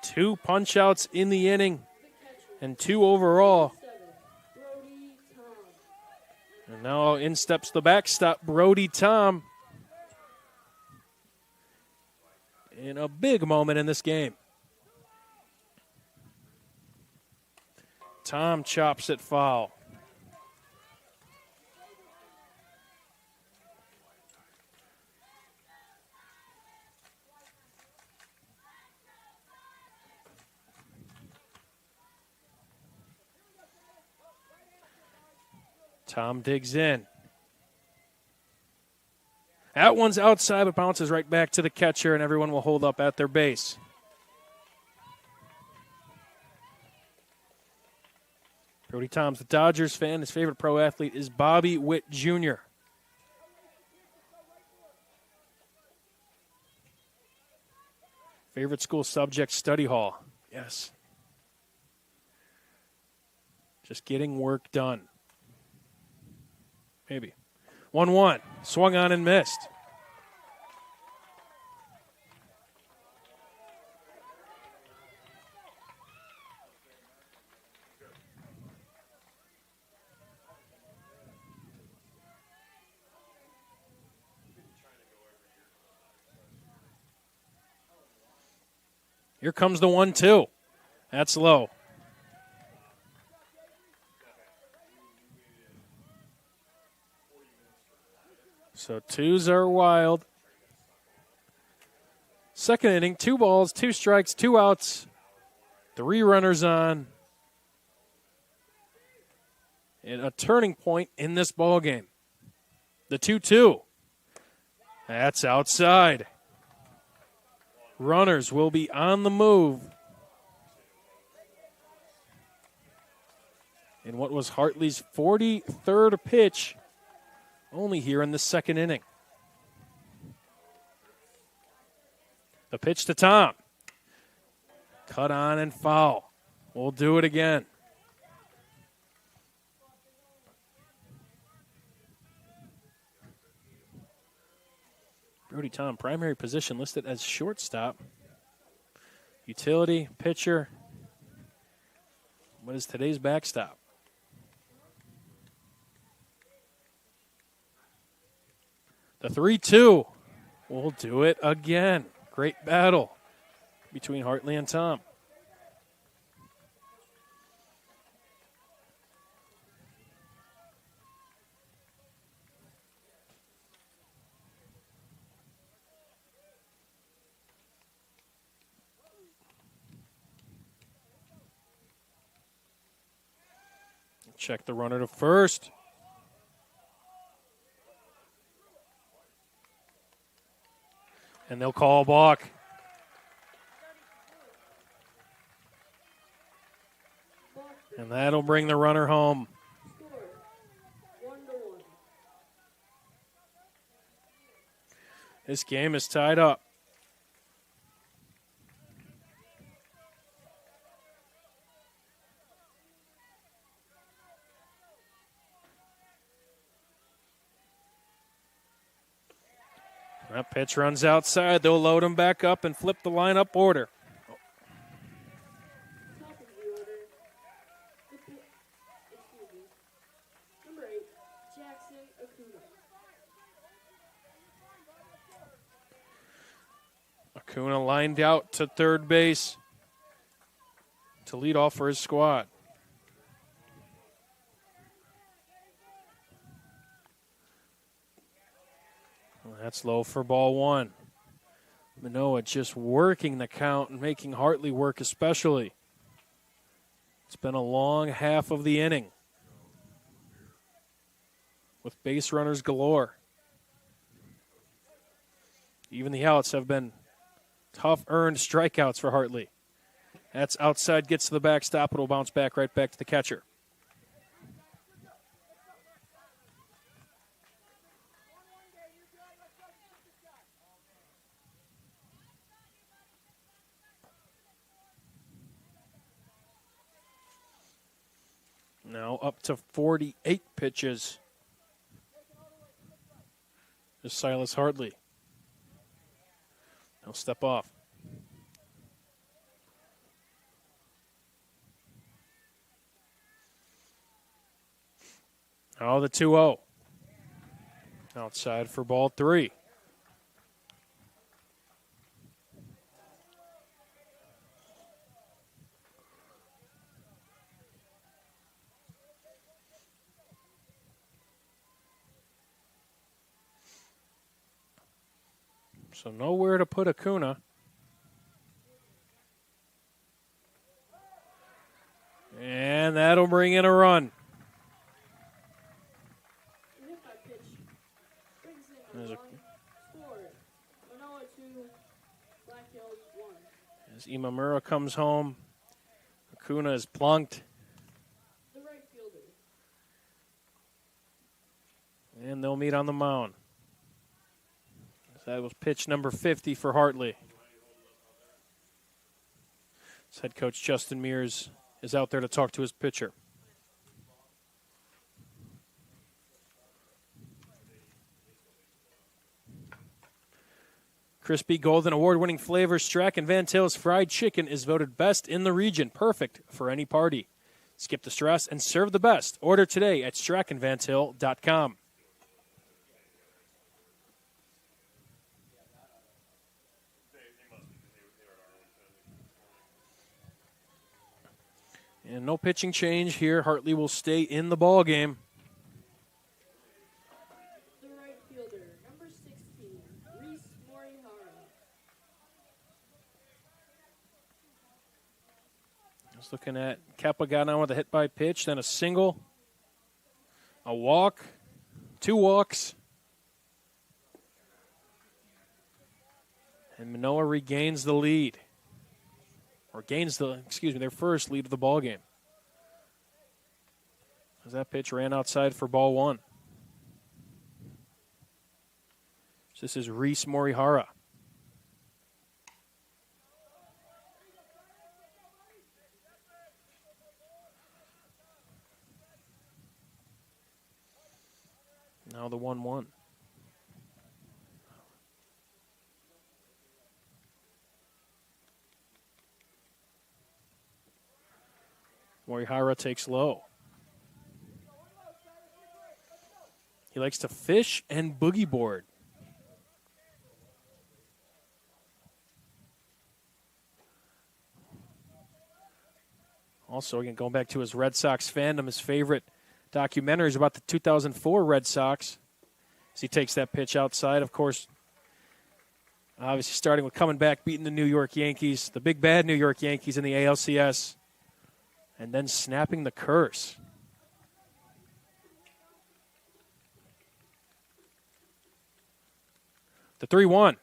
Two punch-outs in the inning and 2 overall. And now in steps the backstop, Brody Tom. In a big moment in this game. Tom chops it foul. Tom digs in. That one's outside, but bounces right back to the catcher, and everyone will hold up at their base. Brody Tom's the Dodgers fan. His favorite pro athlete is Bobby Witt Jr. Favorite school subject, study hall. Yes. Just getting work done. Maybe. 1-1. Swung on and missed. Here comes the 1-2. That's low. So 2s are wild. Second inning, 2 balls, 2 strikes, 2 outs, 3 runners on. And a turning point in this ball game. The 2-2. That's outside. Runners will be on the move. In what was Hartley's 43rd pitch, only here in the second inning. The pitch to Tom. Cut on and foul. We'll do it again. Brody Tom, primary position listed as shortstop. Utility, pitcher. What is today's backstop? The 3-2. We'll do it again. Great battle between Hartley and Tom. Check the runner to first. And they'll call a balk. And that'll bring the runner home. This game is tied up. That pitch runs outside. They'll load him back up and flip the lineup order. Top of the order. Number 8, Jackson Acuna. Kuna lined out to third base to lead off for his squad. Well, that's low for ball one. Manoa just working the count and making Hartley work especially. It's been a long half of the inning with base runners galore. Even the outs have been tough earned strikeouts for Hartley. That's outside, gets to the backstop. It'll bounce back right back to the catcher. Now up to 48 pitches is Silas Hartley. He'll step off. Now the 2-0. Outside for ball three. So nowhere to put Acuna. And that'll bring in a run. Hit by pitch. Brings in a run. Scored. Manoa 2, Black Hills 1. As Imamura comes home, Acuna is plunked. The right fielder. And they'll meet on the mound. That was pitch number 50 for Hartley. His head coach Justin Mears is out there to talk to his pitcher. Crispy Golden Award-winning flavor Strachan Van Til's fried chicken is voted best in the region. Perfect for any party. Skip the stress and serve the best. Order today at strachanvantil.com. And no pitching change here. Hartley will stay in the ball game. The right fielder, number 16, Reese Morihara. Just looking at Keppa got on with a hit by pitch, then a single, a walk, 2 walks. And Manoa regains the lead. Or gains their first lead of the ball game. As that pitch ran outside for ball one. This is Reese Morihara. Now the 1-1. Morihara takes low. He likes to fish and boogie board. Also, again, going back to his Red Sox fandom, his favorite documentary is about the 2004 Red Sox. As he takes that pitch outside, of course, obviously starting with coming back, beating the New York Yankees, the big bad New York Yankees in the ALCS. And then snapping the curse. The 3-1.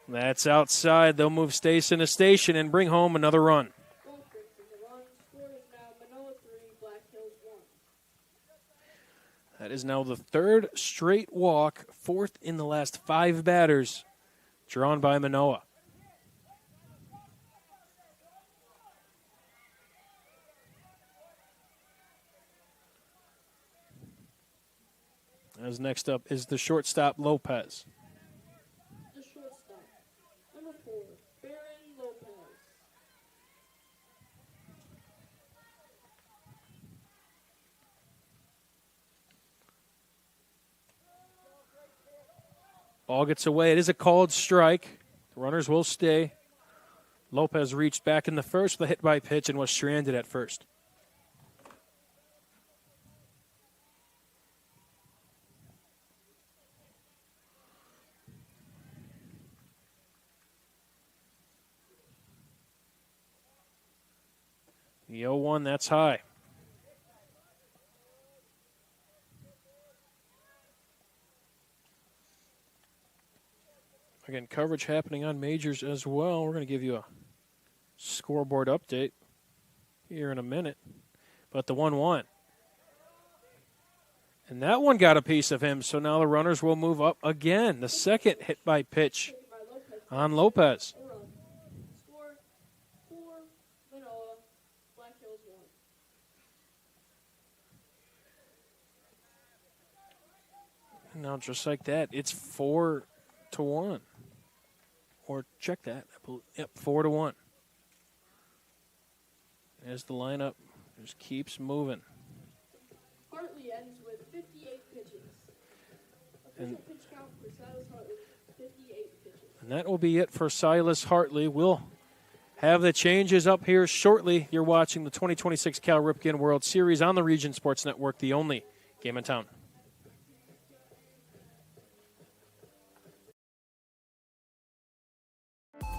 That's outside. They'll move station to station and bring home another run. That is now the third straight walk, fourth in the last 5 batters, drawn by Manoa. As next up is the shortstop, Lopez. The shortstop, number 4, Baron Lopez. Ball gets away. It is a called strike. The runners will stay. Lopez reached back in the first with a hit by pitch and was stranded at first. The 0-1, that's high. Again, coverage happening on majors as well. We're going to give you a scoreboard update here in a minute. But the 1-1. And that one got a piece of him, so now the runners will move up again. The second hit by pitch on Lopez. Score 4, Manoa, Black Hills 1. Now just like that, it's 4-1. Or check that. Yep, 4-1. As the lineup just keeps moving. Hartley ends with 58 pitches. Official pitch count for Silas Hartley, 58 pitches. And that will be it for Silas Hartley. We'll have the changes up here shortly. You're watching the 2026 Cal Ripken World Series on the Region Sports Network, the only game in town.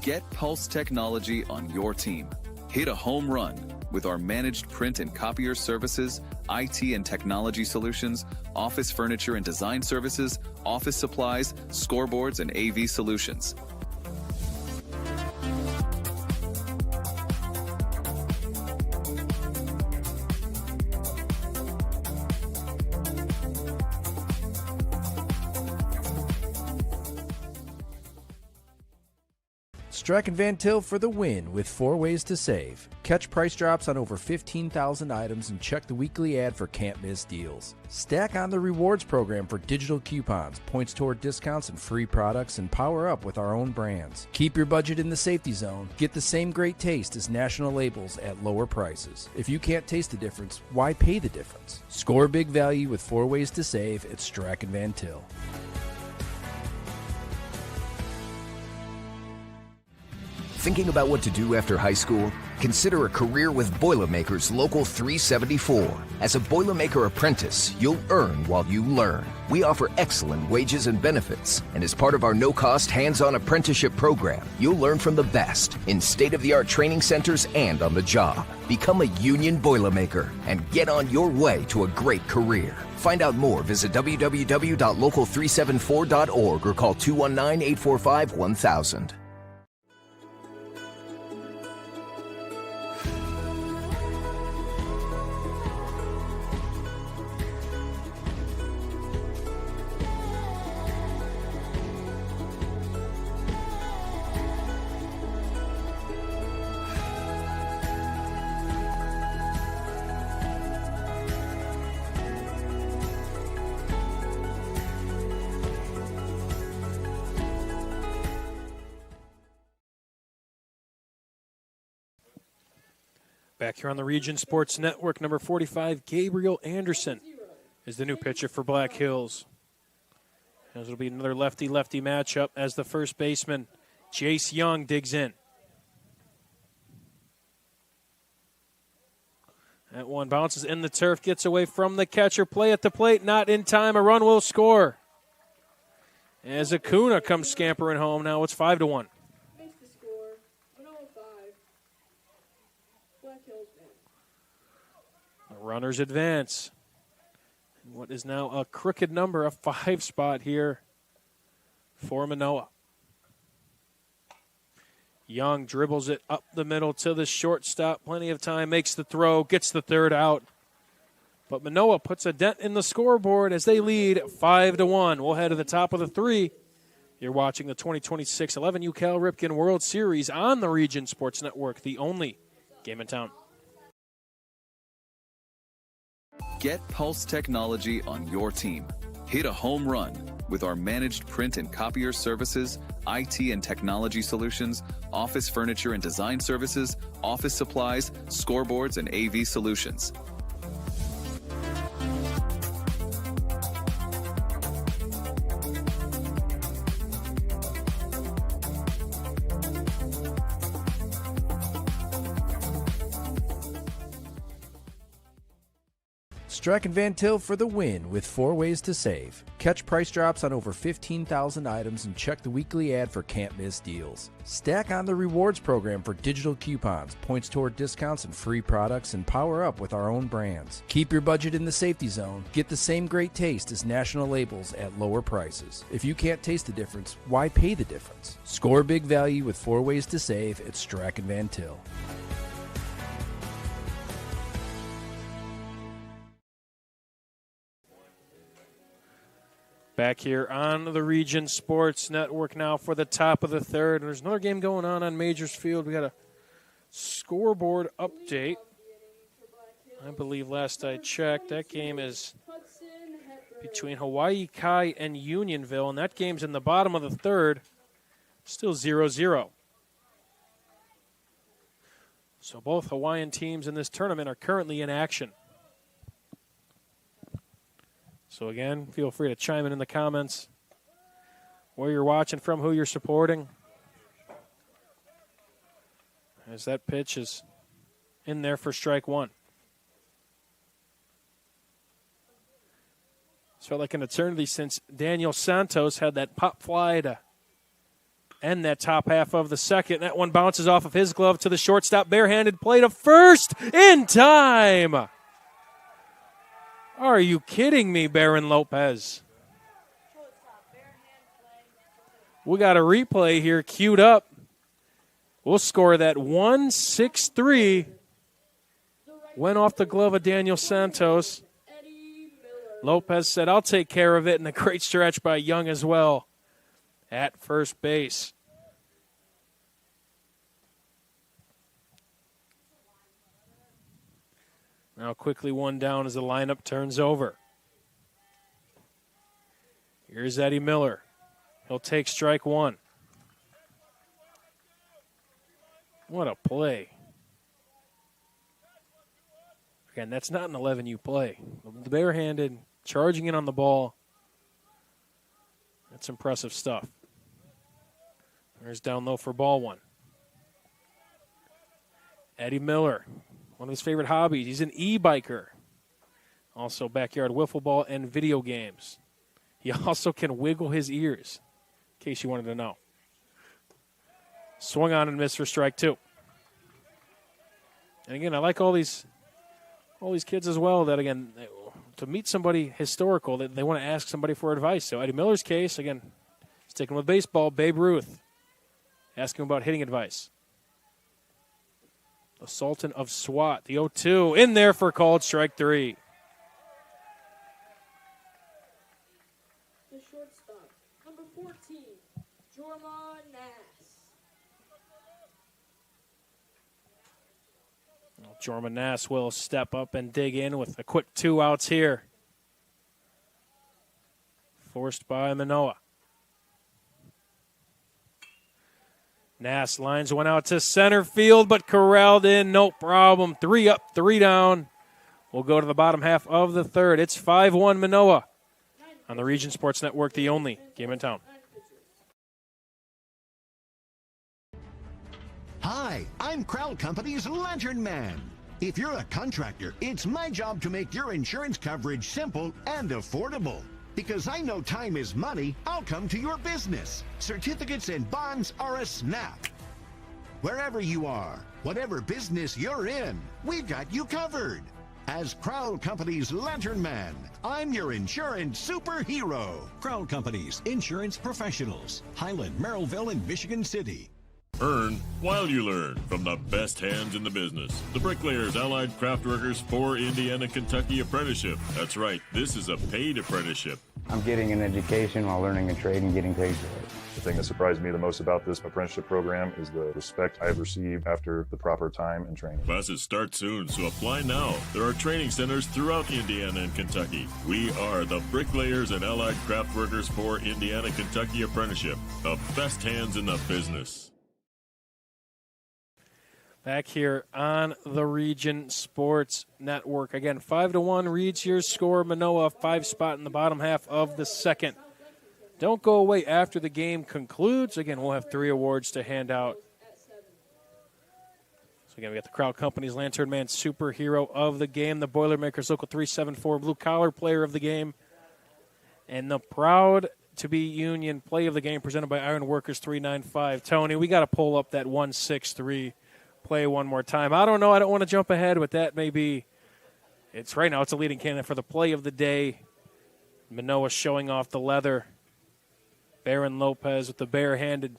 Get Pulse technology on your team. Hit a home run with our managed print and copier services, IT and technology solutions, office furniture and design services, office supplies, scoreboards, and AV solutions. Strachan Van Til for the win with 4 ways to save. Catch price drops on over 15,000 items and check the weekly ad for can't miss deals. Stack on the rewards program for digital coupons, points toward discounts and free products, and power up with our own brands. Keep your budget in the safety zone. Get the same great taste as national labels at lower prices. If you can't taste the difference, why pay the difference? Score big value with 4 ways to save at Strachan Van Til. Thinking about what to do after high school? Consider a career with Boilermakers Local 374. As a Boilermaker apprentice, you'll earn while you learn. We offer excellent wages and benefits, and as part of our no-cost hands-on apprenticeship program, you'll learn from the best in state-of-the-art training centers and on the job. Become a union Boilermaker and get on your way to a great career. Find out more, visit www.local374.org or call 219-845-1000. Back here on the Region Sports Network, number 45, Gabriel Anderson is the new pitcher for Black Hills. As it'll be another lefty-lefty matchup as the first baseman, Jace Young, digs in. That one bounces in the turf, gets away from the catcher. Play at the plate, not in time. A run will score. As Acuna comes scampering home, now it's 5-1. Makes the score, Manoa 5, Black Hills 1. The runners advance. What is now a crooked number, a 5 spot here for Manoa. Young dribbles it up the middle to the shortstop. Plenty of time, makes the throw, gets the third out. But Manoa puts a dent in the scoreboard as they lead 5-1. We'll head to the top of the 3. You're watching the 2026 11U Cal Ripken World Series on the Region Sports Network, the only game in town. Get Pulse technology on your team. Hit a home run with our managed print and copier services, IT and technology solutions, office furniture and design services, office supplies, scoreboards, and AV solutions. Strachan Van Til for the win with 4 ways to save. Catch price drops on over 15,000 items and check the weekly ad for can't miss deals. Stack on the rewards program for digital coupons, points toward discounts and free products, and power up with our own brands. Keep your budget in the safety zone. Get the same great taste as national labels at lower prices. If you can't taste the difference, why pay the difference? Score big value with 4 ways to save at Strachan Van Til. Back here on the Region Sports Network now for the top of the third. And there's another game going on Majors Field. We got a scoreboard update. I believe last I checked, that game is between Hawaii Kai and Unionville, and that game's in the bottom of the third, still 0-0. So both Hawaiian teams in this tournament are currently in action. So again, feel free to chime in the comments where you're watching from, who you're supporting. As that pitch is in there for strike one. It's felt like an eternity since Daniel Santos had that pop fly to end that top half of the second. That one bounces off of his glove to the shortstop, barehanded play to first in time. Are you kidding me, Baron Lopez? We got a replay here queued up. We'll score that 1-6-3. Went off the glove of Daniel Santos. Lopez said, I'll take care of it, and a great stretch by Young as well at first base. Now quickly one down as the lineup turns over. Here's Eddie Miller. He'll take strike one. What a play. Again, that's not an 11U play. The barehanded, charging in on the ball. That's impressive stuff. There's down low for ball one. Eddie Miller. One of his favorite hobbies. He's an e-biker. Also backyard wiffle ball and video games. He also can wiggle his ears, in case you wanted to know. Swung on and missed for strike two. And again, I like all these kids as well that, again, to meet somebody historical, that they want to ask somebody for advice. So Eddie Miller's case, again, sticking with baseball, Babe Ruth. Asking about hitting advice. The Sultan of SWAT, the 0-2, in there for called strike three. The shortstop, number 14, Jorma Nass. Jorma Nass will step up and dig in with a quick 2 outs here. Forced by Manoa. Nass lines one out to center field, but corralled in, no problem. 3 up, 3 down. We'll go to the bottom half of the third. It's 5-1 Manoa on the Region Sports Network, the only game in town. Hi, I'm Crowd Company's Lantern Man. If you're a contractor, it's my job to make your insurance coverage simple and affordable. Because I know time is money, I'll come to your business. Certificates and bonds are a snap. Wherever you are, whatever business you're in, we've got you covered. As Crowd Company's Lantern Man, I'm your insurance superhero. Crowd Company's insurance professionals. Highland, Merrillville, and Michigan City. Earn while you learn from the best hands in the business. The Bricklayers Allied Craft Workers for Indiana, Kentucky Apprenticeship. That's right, this is a paid apprenticeship. I'm getting an education while learning a trade and getting paid for it. The thing that surprised me the most about this apprenticeship program is the respect I've received after the proper time and training. Classes start soon, so apply now. There are training centers throughout Indiana and Kentucky. We are the Bricklayers and Allied Craft Workers for Indiana, Kentucky Apprenticeship. The best hands in the business. Back here on the Region Sports Network. Again, 5-1 reads your score. Manoa, 5 spot in the bottom half of the second. Don't go away after the game concludes. Again, we'll have 3 awards to hand out. So again, we got the Crowd Company's Lantern Man Superhero of the game, the Boilermakers Local 374 Blue Collar Player of the game, and the Proud to be Union Play of the game presented by Iron Workers 395. Tony, we got to pull up that 163 play one more time. I don't know. I don't want to jump ahead, but that may be. It's right now. It's a leading candidate for the play of the day. Manoa showing off the leather. Baron Lopez with the bare-handed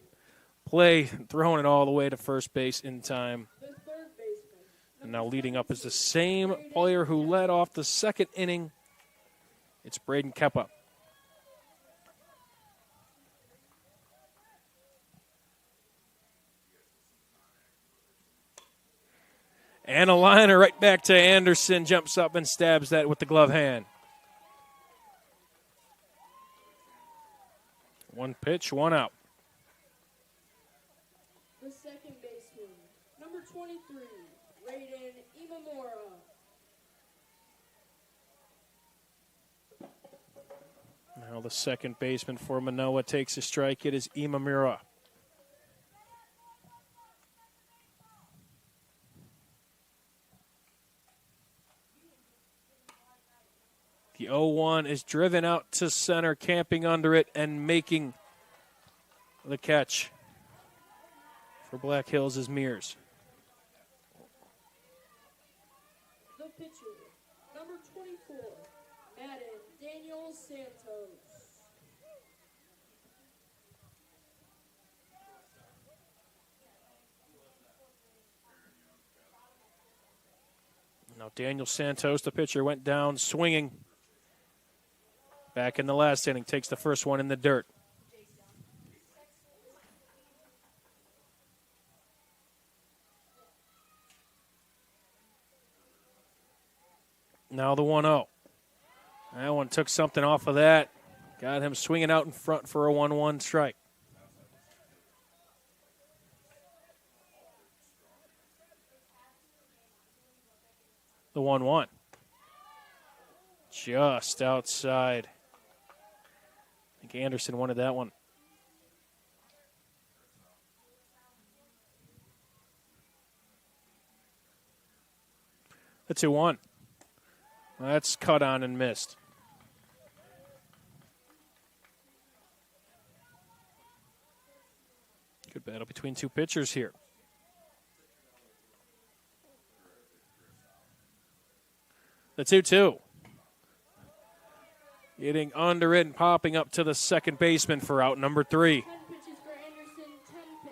play, throwing it all the way to first base in time. And now leading up is the same player who led off the second inning. It's Braden Keppa. And a liner right back to Anderson. Jumps up and stabs that with the glove hand. One pitch, one out. The second baseman, number 23, Raiden Imamura. Now the second baseman for Manoa takes a strike. It is Imamura. The 0-1 is driven out to center, camping under it, and making the catch for Black Hills is Mears. The pitcher, number 24, Madden Daniel Santos. Now Daniel Santos, the pitcher, went down swinging. Back in the last inning, takes the first one in the dirt. Now the 1-0. That one took something off of that. Got him swinging out in front for a 1-1 strike. The 1-1. Just outside. I think Anderson wanted that one. The 2-1. That's cut on and missed. Good battle between two pitchers here. The 2-2. Getting under it and popping up to the second baseman for out number 3.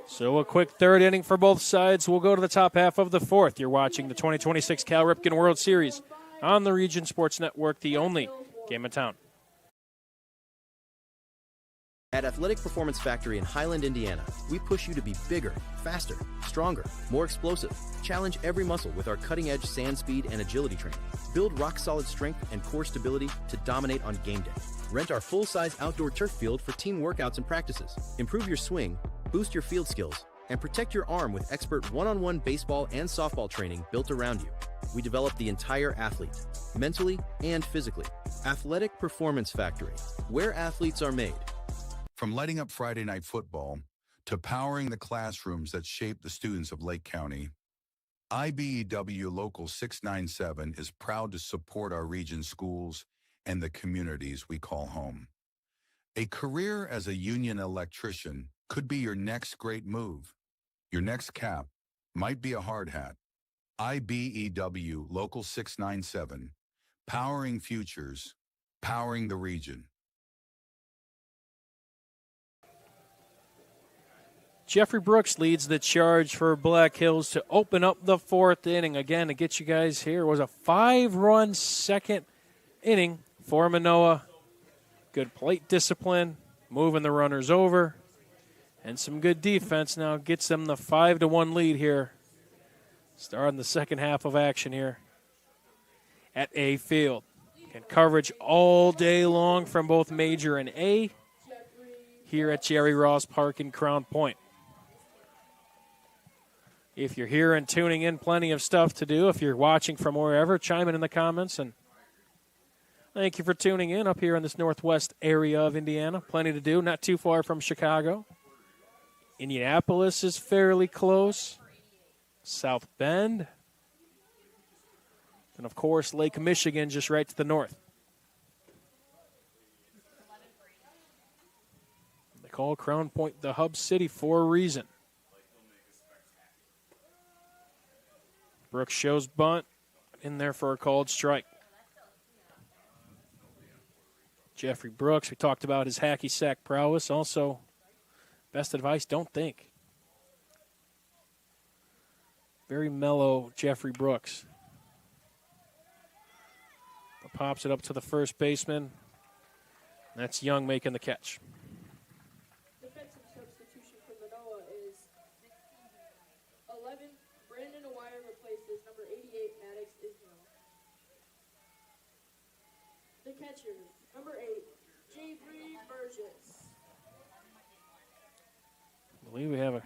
So a quick third inning for both sides. We'll go to the top half of the fourth. You're watching the 2026 Cal Ripken World Series on the Region Sports Network, the only game in town. At Athletic Performance Factory in Highland, Indiana, we push you to be bigger, faster, stronger, more explosive. Challenge every muscle with our cutting-edge sand speed and agility training. Build rock-solid strength and core stability to dominate on game day. Rent our full-size outdoor turf field for team workouts and practices. Improve your swing, boost your field skills, and protect your arm with expert one-on-one baseball and softball training built around you. We develop the entire athlete, mentally and physically. Athletic Performance Factory, where athletes are made. From lighting up Friday night football to powering the classrooms that shape the students of Lake County, IBEW Local 697 is proud to support our region's schools and the communities we call home. A career as a union electrician could be your next great move. Your next cap might be a hard hat. IBEW Local 697, powering futures, powering the region. Jeffrey Brooks leads the charge for Black Hills to open up the fourth inning. Again, to get you guys here, was a 5-run second inning for Manoa. Good plate discipline, moving the runners over, and some good defense now gets them the 5-1 lead here. Starting the second half of action here at A Field. And coverage all day long from both Major and A here at Jerry Ross Park in Crown Point. If you're here and tuning in, plenty of stuff to do. If you're watching from wherever, chime in the comments. And thank you for tuning in up here in this northwest area of Indiana. Plenty to do, not too far from Chicago. Indianapolis is fairly close. South Bend. And, of course, Lake Michigan just right to the north. They call Crown Point the hub city for a reason. Brooks shows bunt. In there for a called strike. Jeffrey Brooks, we talked about his hacky sack prowess. Also, best advice, don't think. Very mellow Jeffrey Brooks. Pops it up to the first baseman. That's Young making the catch. Defensive substitution for Manoa is 11. Brandon Awire replaces number 88, Maddox Ismail. The catcher, number 8, Jeffrey Burgess. I believe we have a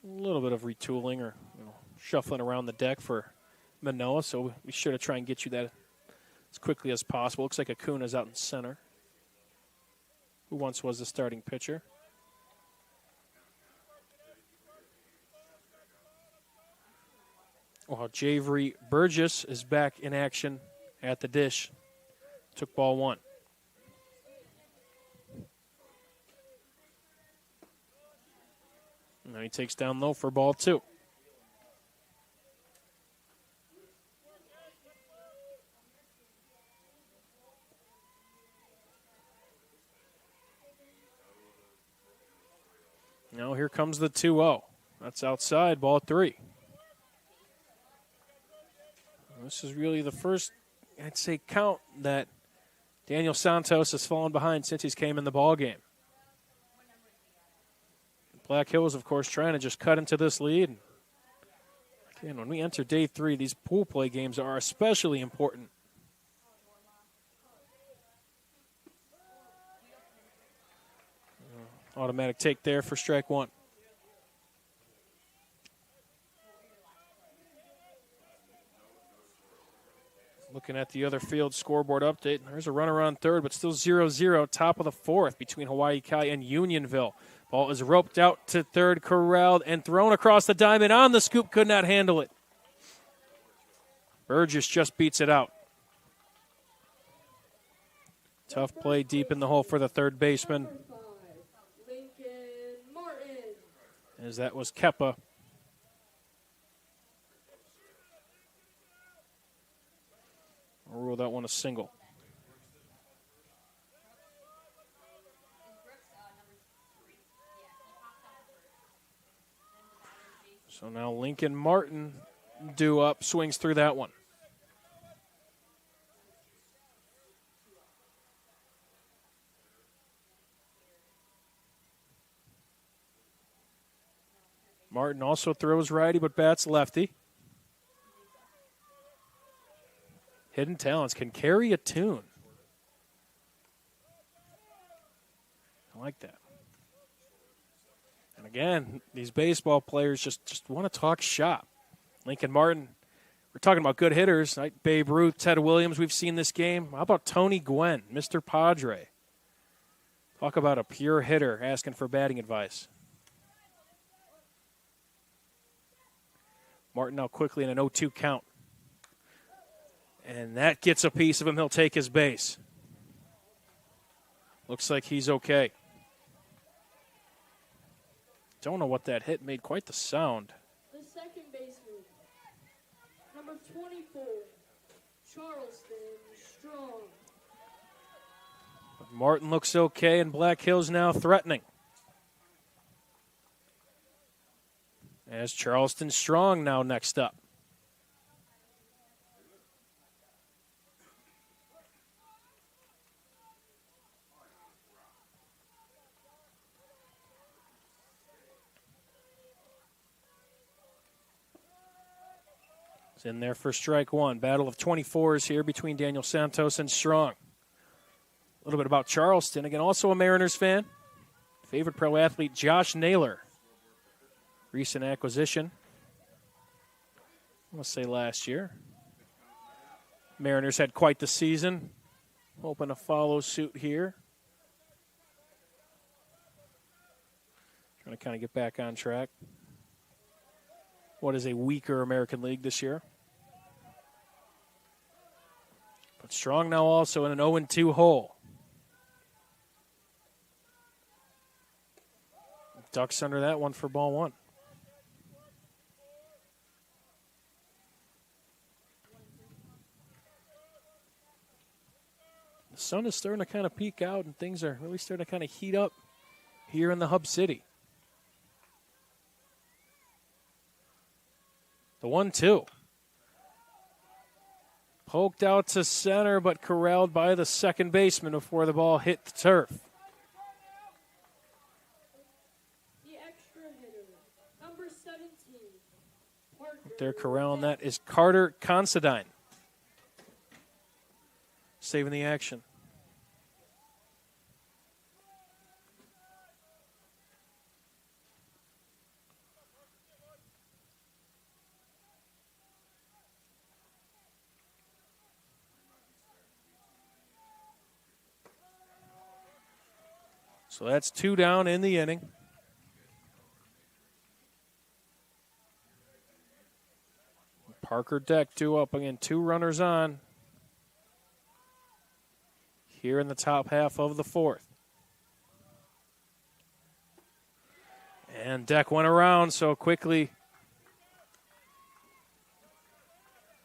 little bit of retooling or shuffling around the deck for Manoa, so we should try and get you that as quickly as possible. Looks like Acuna's out in center, who once was the starting pitcher. Well, Jeffrey Burgess is back in action at the dish. Took ball 1. Now he takes down low for ball 2. Now here comes the 2-0. That's outside, ball 3. This is really the first, I'd say, count that Daniel Santos has fallen behind since he's came in the ball game. Black Hills, of course, trying to just cut into this lead. Again, when we enter day 3, these pool play games are especially important. Automatic take there for strike 1. Looking at the other field scoreboard update, there's a runner on third, but still 0-0, top of the 4th between Hawaii Kai and Unionville. Ball is roped out to third, corralled, and thrown across the diamond on the scoop, could not handle it. Burgess just beats it out. Tough play deep in the hole for the third baseman. As that was Keppa. I'll rule that one a single. So now Lincoln Martin due up, swings through that one. Martin also throws righty, but bats lefty. Hidden talents can carry a tune. I like that. And again, these baseball players just want to talk shop. Lincoln Martin, we're talking about good hitters, right? Babe Ruth, Ted Williams, we've seen this game. How about Tony Gwynn, Mr. Padre? Talk about a pure hitter asking for batting advice. Martin now quickly in an 0-2 count. And that gets a piece of him. He'll take his base. Looks like he's okay. Don't know what that hit. Made quite the sound. The second baseman, number 24, Charleston Strong. But Martin looks okay, and Black Hills now threatening. As Charleston Strong now next up. It's in there for strike 1. Battle of 24s here between Daniel Santos and Strong. A little bit about Charleston. Again, also a Mariners fan. Favorite pro athlete, Josh Naylor. Recent acquisition. I want to say last year. Mariners had quite the season. Hoping to follow suit here. Trying to kind of get back on track. what is a weaker American League this year. But Strong now also in an 0-2 hole. Ducks under that one for ball one. The sun is starting to kind of peek out, and things are really starting to kind of heat up here in the hub city. The 1-2. Poked out to center, but corralled by the second baseman before the ball hit the turf. The extra hitter, number 17. Parker. They're corralling that is Carter Considine. Saving the action. So that's 2 down in the inning. Parker deck 2 up again, 2 runners on. Here in the top half of the fourth. And Deck went around so quickly.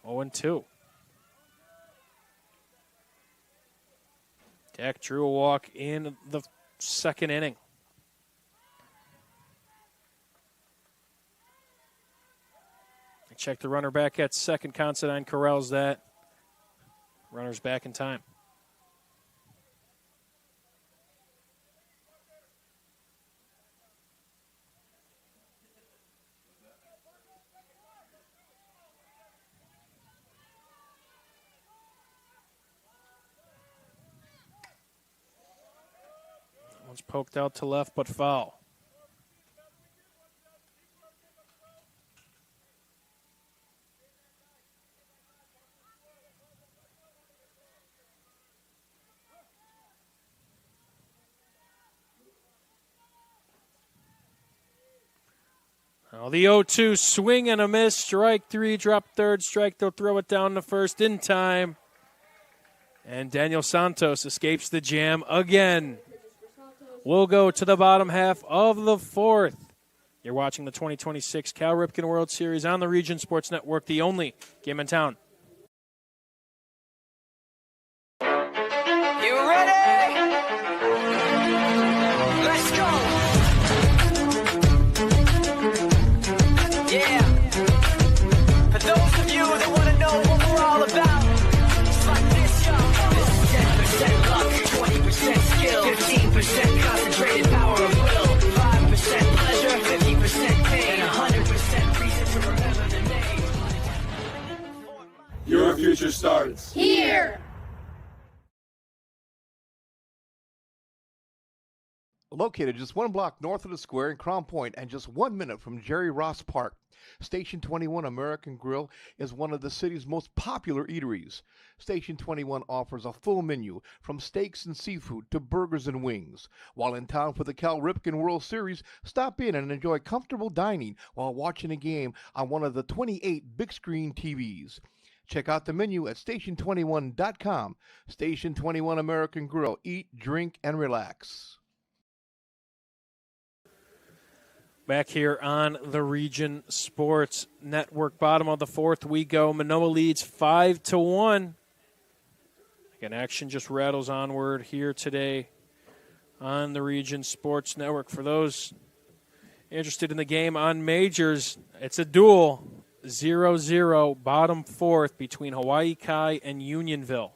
0-2. Deck drew a walk in the second inning. They check the runner back at second. Considine corrals that. Runner's back in time. One's poked out to left, but foul. Now the 0-2 swing and a miss. Strike 3, drop third. Strike, they'll throw it down to first in time. And Daniel Santos escapes the jam again. We'll go to the bottom half of the fourth. You're watching the 2026 Cal Ripken World Series on the Region Sports Network, the only game in town. You ready? Let's go. Yeah. For those of you that want to know what we're all about, it's like this, yo. This is 10% luck, 20% skill, 15% concentrated power of will, 5% pleasure, 50% pain, and 100% reason to remember the name. Your future starts here. Located just 1 block north of the square in Crown Point and just 1 minute from Jerry Ross Park, Station 21 American Grill is one of the city's most popular eateries. Station 21 offers a full menu from steaks and seafood to burgers and wings. While in town for the Cal Ripken World Series, stop in and enjoy comfortable dining while watching a game on one of the 28 big screen TVs. Check out the menu at station21.com. Station 21 American Grill. Eat, drink, and relax. Back here on the Region Sports Network, bottom of the fourth we go. Manoa leads 5-1. Again, action just rattles onward here today on the Region Sports Network. For those interested in the game on Majors, it's a duel, 0-0, bottom fourth between Hawaii Kai and Unionville.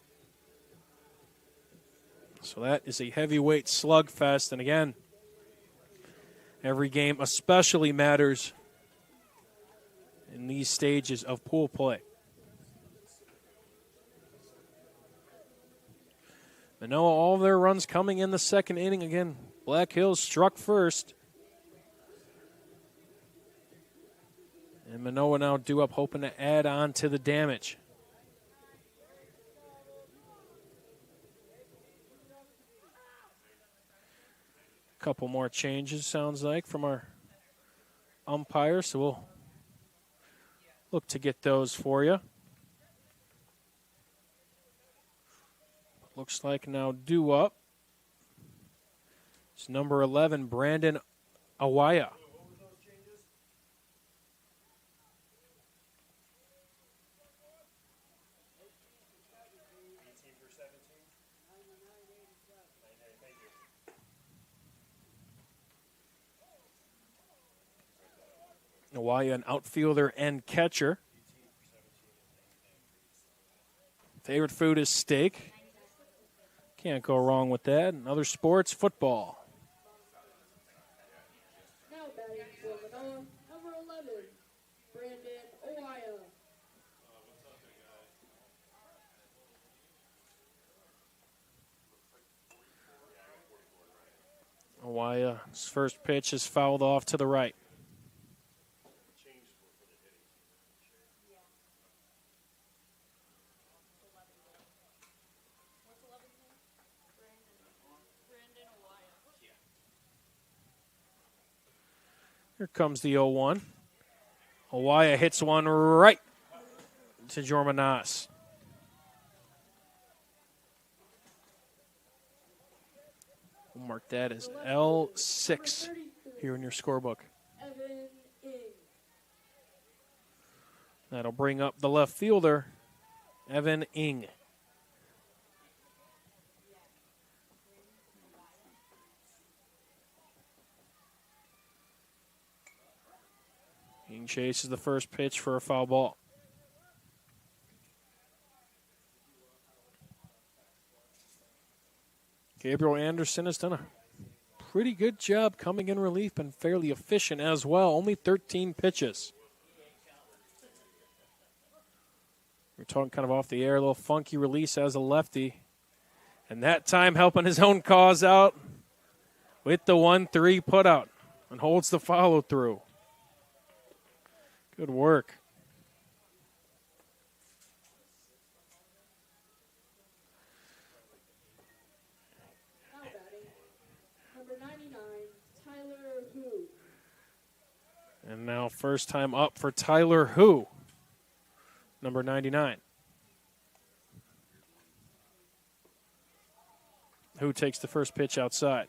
So that is a heavyweight slugfest, and again, every game especially matters in these stages of pool play. Manoa, all their runs coming in the second inning. Again, Black Hills struck first. And Manoa now due up, hoping to add on to the damage. Couple more changes, sounds like, from our umpire, so we'll look to get those for you. Looks like now due up. It's number 11, Brandon Awaya. Awaya, an outfielder and catcher. Favorite food is steak. Can't go wrong with that. And other sports, football. Now batting for Manoa, number 11, Brandon Awaya. Awaya's first pitch is fouled off to the right. Here comes the 0-1. Awaya hits one right to Jormanas. We'll mark that as L6 here in your scorebook. Evan Ing. That'll bring up the left fielder, Evan Ing. Ing chases the first pitch for a foul ball. Gabriel Anderson has done a pretty good job coming in relief and fairly efficient as well. Only 13 pitches. We're talking kind of off the air, a little funky release as a lefty. And that time helping his own cause out with the 1-3 putout and holds the follow through. Good work. Now batting, number 99, Tyler Hu. And now first time up for Tyler Hu, number 99. Hu takes the first pitch outside.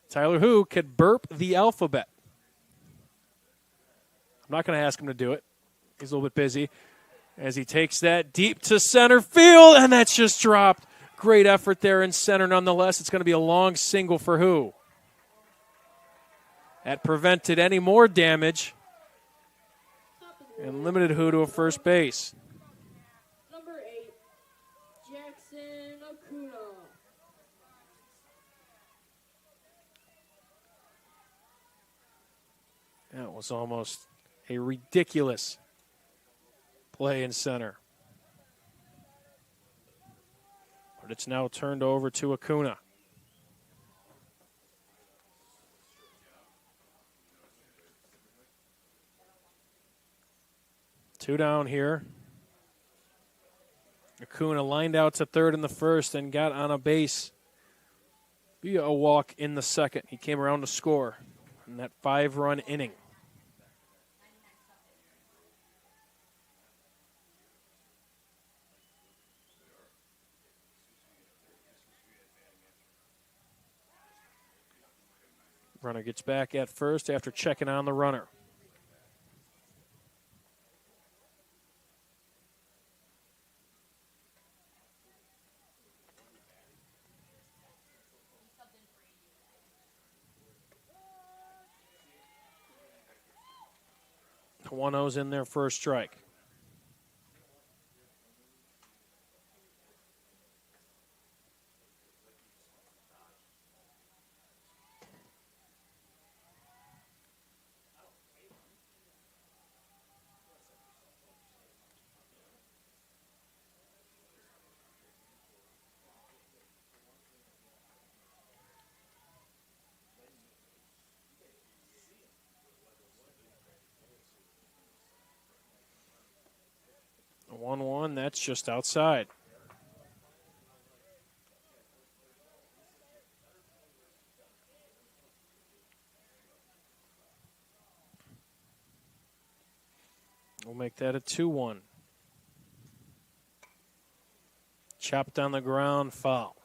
Tyler Hu could burp the alphabet. I'm not going to ask him to do it. He's a little bit busy. As he takes that deep to center field, and that's just dropped. Great effort there in center nonetheless. It's going to be a long single for Hu. That prevented any more damage and limited Hu to a first base. Number 8, Jackson Acuna. That was almost a ridiculous play in center. But it's now turned over to Acuna. Two down here. Acuna lined out to third in the first and got on a base via a walk in the second. He came around to score in that 5-run inning. Runner gets back at first after checking on the runner. The 1-0's in there for a strike. The 1-1, that's just outside. We'll make that a 2-1. Chopped on the ground, foul.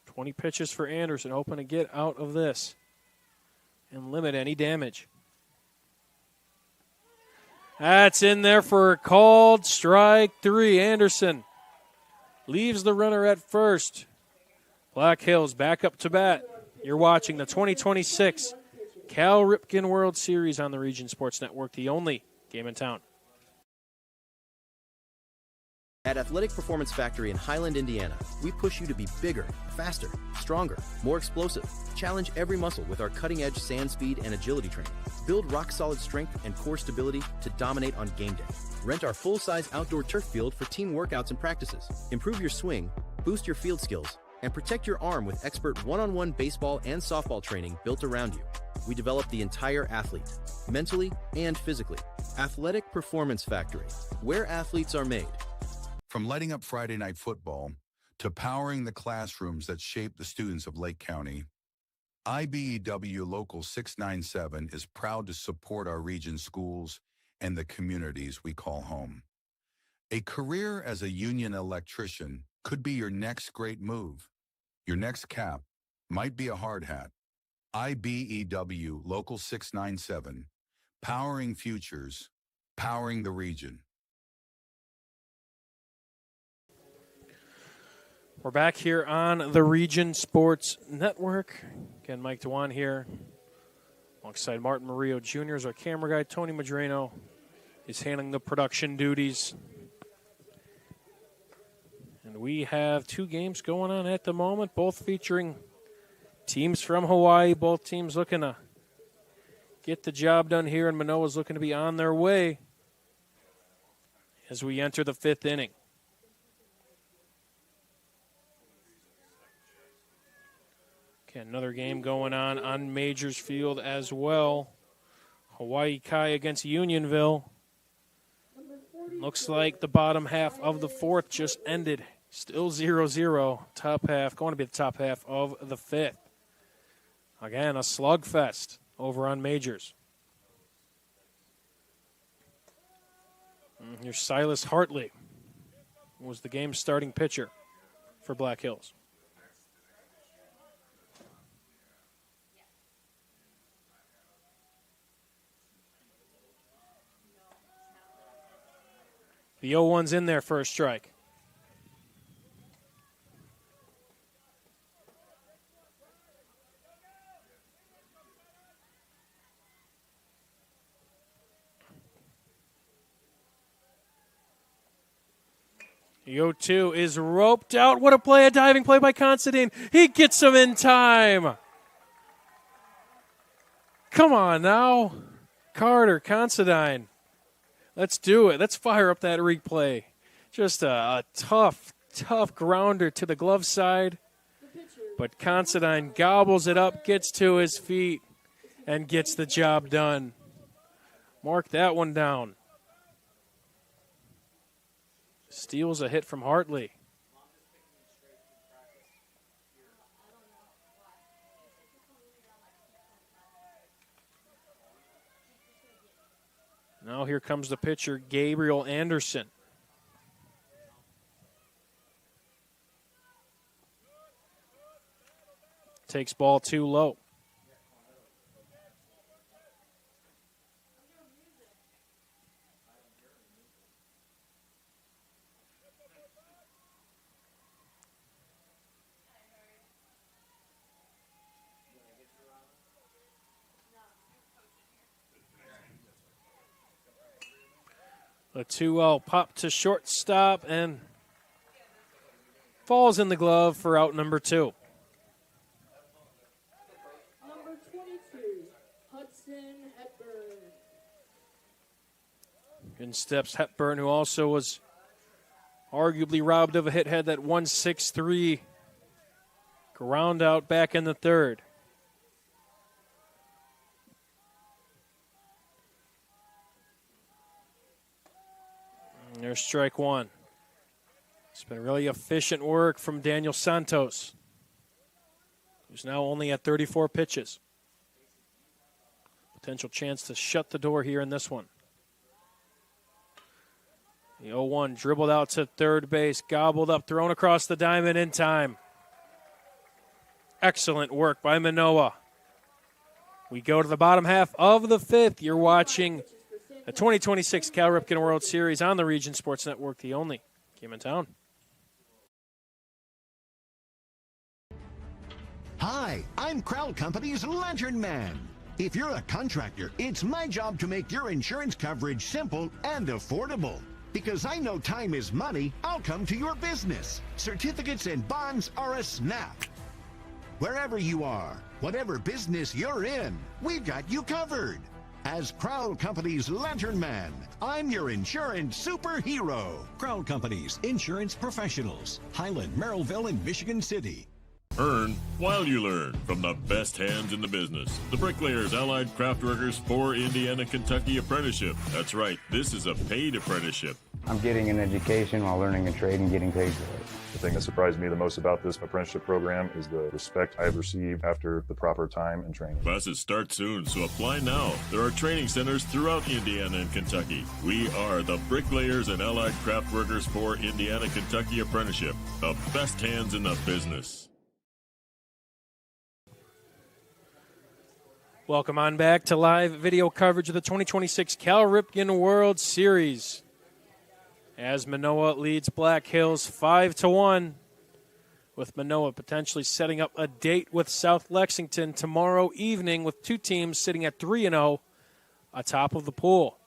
Twenty pitches for Anderson, hoping to get out of this and limit any damage. That's in there for a called strike 3. Anderson leaves the runner at first. Black Hills back up to bat. You're watching the 2026 Cal Ripken World Series on the Region Sports Network, the only game in town. At Athletic Performance Factory in Highland, Indiana, we push you to be bigger, faster, stronger, more explosive. Challenge every muscle with our cutting-edge sand speed and agility training. Build rock-solid strength and core stability to dominate on game day. Rent our full-size outdoor turf field for team workouts and practices. Improve your swing, boost your field skills, and protect your arm with expert one-on-one baseball and softball training built around you. We develop the entire athlete, mentally and physically. Athletic Performance Factory, where athletes are made. From lighting up Friday night football to powering the classrooms that shape the students of Lake County, IBEW Local 697 is proud to support our region's schools and the communities we call home. A career as a union electrician could be your next great move. Your next cap might be a hard hat. IBEW Local 697, powering futures, powering the region. We're back here on the Region Sports Network. Again, Mike DeWan here alongside Martin Murillo Jr. as our camera guy. Tony Madrano is handling the production duties. And we have 2 games going on at the moment, both featuring teams from Hawaii. Both teams looking to get the job done here, and Manoa's looking to be on their way as we enter the 5th inning. Okay, another game going on Majors Field as well. Hawaii Kai against Unionville. Looks like the bottom half of the 4th just ended. Still 0-0. Top half, going to be the top half of the 5th. Again, a slugfest over on Majors. Here's Silas Hartley, who was the game's starting pitcher for Black Hills. The 0-1's in there for a strike. The 0-2 is roped out. What a play, a diving play by Considine. He gets him in time. Come on now. Carter, Considine. Let's do it. Let's fire up that replay. Just a tough grounder to the glove side. But Considine gobbles it up, gets to his feet, and gets the job done. Mark that one down. Steals a hit from Hartley. Now here comes the pitcher, Gabriel Anderson. Takes ball too low. A 2-0 pop to shortstop and falls in the glove for out number 2. Number 22, Hudson Hepburn. In steps Hepburn, who also was arguably robbed of a hit, had that 1-6-3 ground out back in the 3rd. And there's strike one. It's been really efficient work from Daniel Santos, who's now only at 34 pitches. Potential chance to shut the door here in this one. The 0-1 dribbled out to third base, gobbled up, thrown across the diamond in time. Excellent work by Manoa. We go to the bottom half of the fifth. You're watching the 2026 Cal Ripken World Series on the Region Sports Network, the only game in town. Hi, I'm Crowd Company's Lantern Man. If you're a contractor, it's my job to make your insurance coverage simple and affordable. Because I know time is money, I'll come to your business. Certificates and bonds are a snap. Wherever you are, whatever business you're in, we've got you covered. As Crowd Company's Lantern Man, I'm your insurance superhero. Crowd Companies, insurance professionals. Highland, Merrillville, and Michigan City. Earn while you learn from the best hands in the business. The Bricklayers Allied Craft Workers for Indiana, Kentucky Apprenticeship. That's right, this is a paid apprenticeship. I'm getting an education while learning a trade and getting paid for it. The thing that surprised me the most about this apprenticeship program is the respect I've received after the proper time and training. Classes start soon, so apply now. There are training centers throughout Indiana and Kentucky. We are the Bricklayers and Allied Craft Workers for Indiana, Kentucky Apprenticeship. The best hands in the business. Welcome on back to live video coverage of the 2026 Cal Ripken World Series. As Manoa leads Black Hills 5-1, with Manoa potentially setting up a date with South Lexington tomorrow evening, with two teams sitting at 3-0 atop of the pool.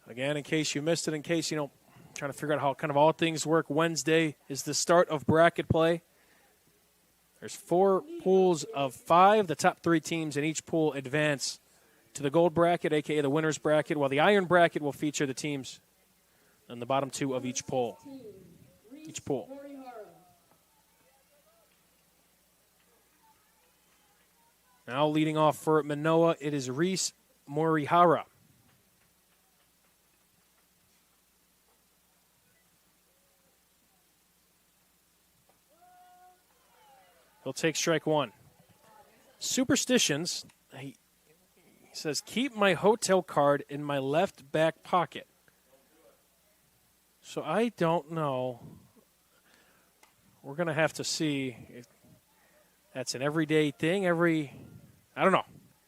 Again, in case you missed it, in case you know, trying to figure out how kind of all things work, Wednesday is the start of bracket play. There's 4 pools of 5. The top 3 teams in each pool advance to the gold bracket, a.k.a. the winner's bracket, while the iron bracket will feature the teams in the bottom 2 of each pool. Now leading off for Manoa, it is Reese Morihara. He'll take strike one. Superstitions, he says, keep my hotel card in my left back pocket. So I don't know. We're going to have to see if that's an everyday thing. I don't know.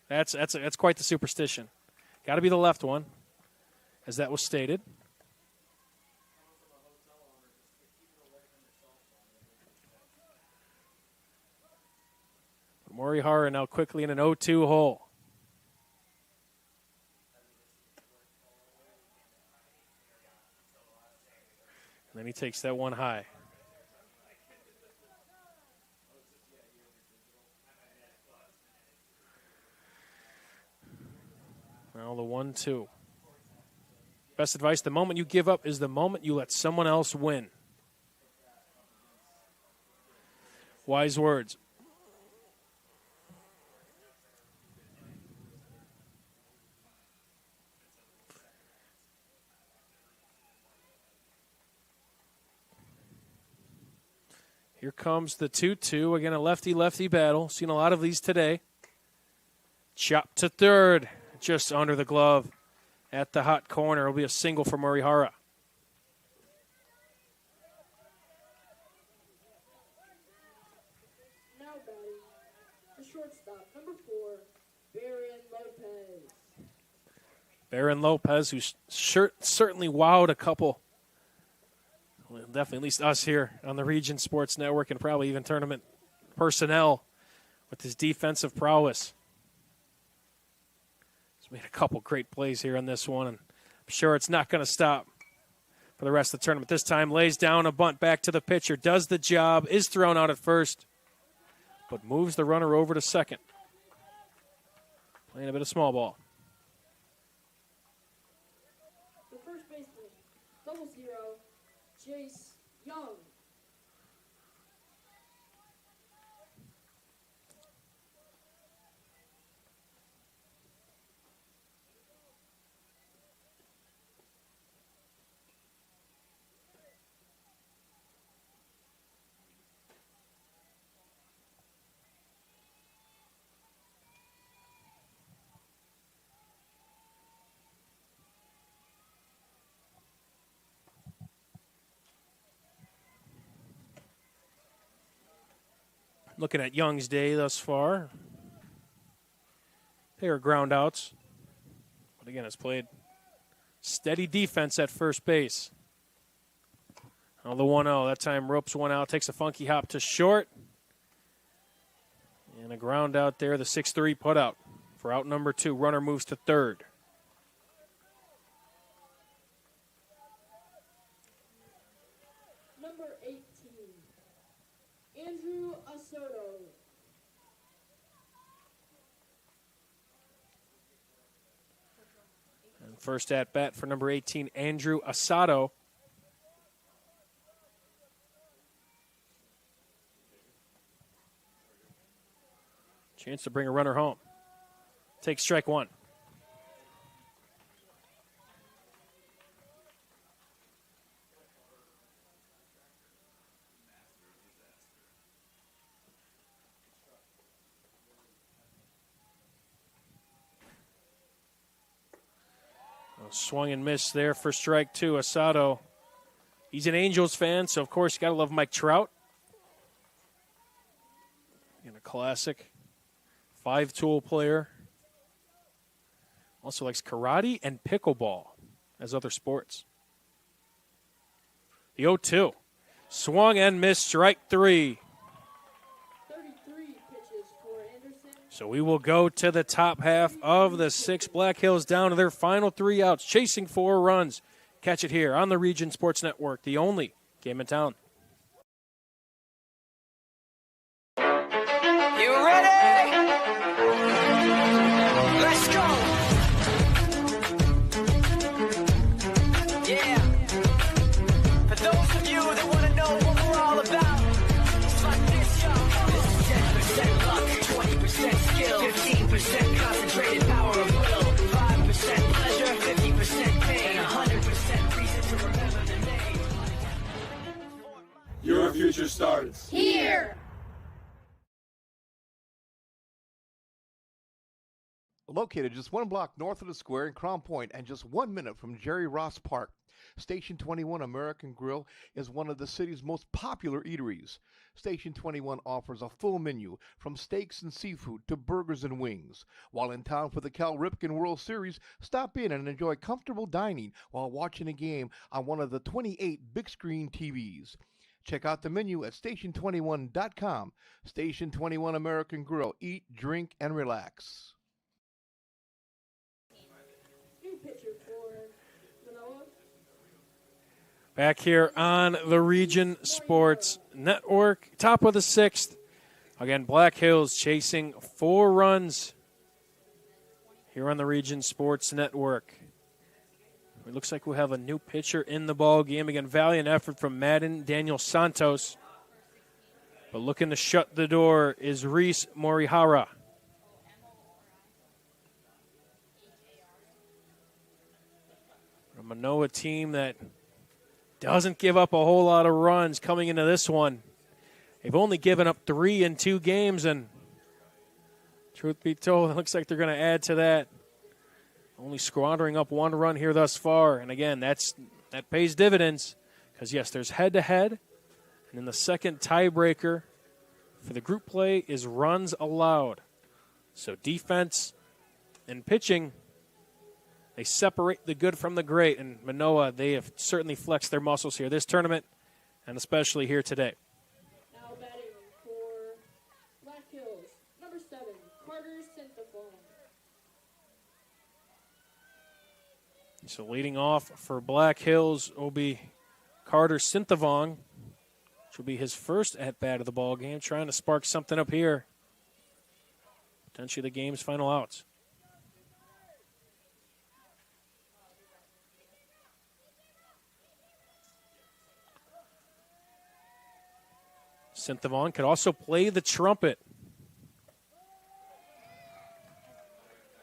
That's quite the superstition. Got to be the left one, as that was stated. Morihara now quickly in an 0-2 hole. And then he takes that one high. Now the 1-2. Best advice, the moment you give up is the moment you let someone else win. Wise words. Here comes the 2-2. Again, a lefty-lefty battle. Seen a lot of these today. Chop to third. Just under the glove at the hot corner. It'll be a single for Morihara. Now batting, the shortstop, number 4, Baron Lopez. Baron Lopez, who's certainly wowed a couple. Well, definitely, at least us here on the Region Sports Network and probably even tournament personnel with his defensive prowess. He's made a couple great plays here on this one, and I'm sure it's not going to stop for the rest of the tournament. This time lays down a bunt back to the pitcher, does the job, is thrown out at first, but moves the runner over to second. Playing a bit of small ball. The first baseman, 0, Jace Young. Looking at Young's day thus far. Pair of ground outs. But again, it's played steady defense at first base. Oh, the 1-0. That time ropes one out, takes a funky hop to short. And a ground out there, the 6-3 put out for out number 2. Runner moves to third. Number 18, Andrew Asoto. And first at bat for number 18, Andrew Asato. Chance to bring a runner home. Take strike one. Swung and missed there for strike two. Asato, he's an Angels fan, so of course you got to love Mike Trout. And a classic 5-tool player. Also likes karate and pickleball as other sports. The 0-2. Swung and missed, strike three. 33 pitches for Anderson. So we will go to the top half of the 6th. Black Hills down to their final 3 outs, chasing 4 runs. Catch it here on the Region Sports Network, the only game in town. You ready? Let's go. Yeah. For those of you that want to know what we're all about, it's like this, y'all. This is 10% luck, 20% skill, 15% concentrated power of will, 5% pleasure, 50% pain, 100% reason to remember the name. Your future starts here. Located just 1 block north of the square in Crown Point and just 1 minute from Jerry Ross Park, Station 21 American Grill is one of the city's most popular eateries. Station 21 offers a full menu from steaks and seafood to burgers and wings. While in town for the Cal Ripken World Series, stop in and enjoy comfortable dining while watching a game on one of the 28 big screen TVs. Check out the menu at station21.com. Station 21 American Grill. Eat, drink, and relax. Pitcher for Manoa. Back here on the Region Sports Network, top of the 6th. Again, Black Hills chasing 4 runs here on the Region Sports Network. It looks like we have a new pitcher in the ball game. Again, valiant effort from Madden Daniel Santos. But looking to shut the door is Reese Morihara. A Manoa team that doesn't give up a whole lot of runs coming into this one. They've only given up 3 in 2 games, and truth be told, it looks like they're going to add to that. Only squandering up 1 run here thus far. And again, that pays dividends because, yes, there's head-to-head. And then the second tiebreaker for the group play is runs allowed. So defense and pitching, they separate the good from the great. And Manoa, they have certainly flexed their muscles here this tournament and especially here today. Now batting for Black Hills, number 7, Carter Synthafon. So leading off for Black Hills will be Carter Synthafon, which will be his first at-bat of the ball game, trying to spark something up here. Potentially the game's final outs. Synthafon could also play the trumpet.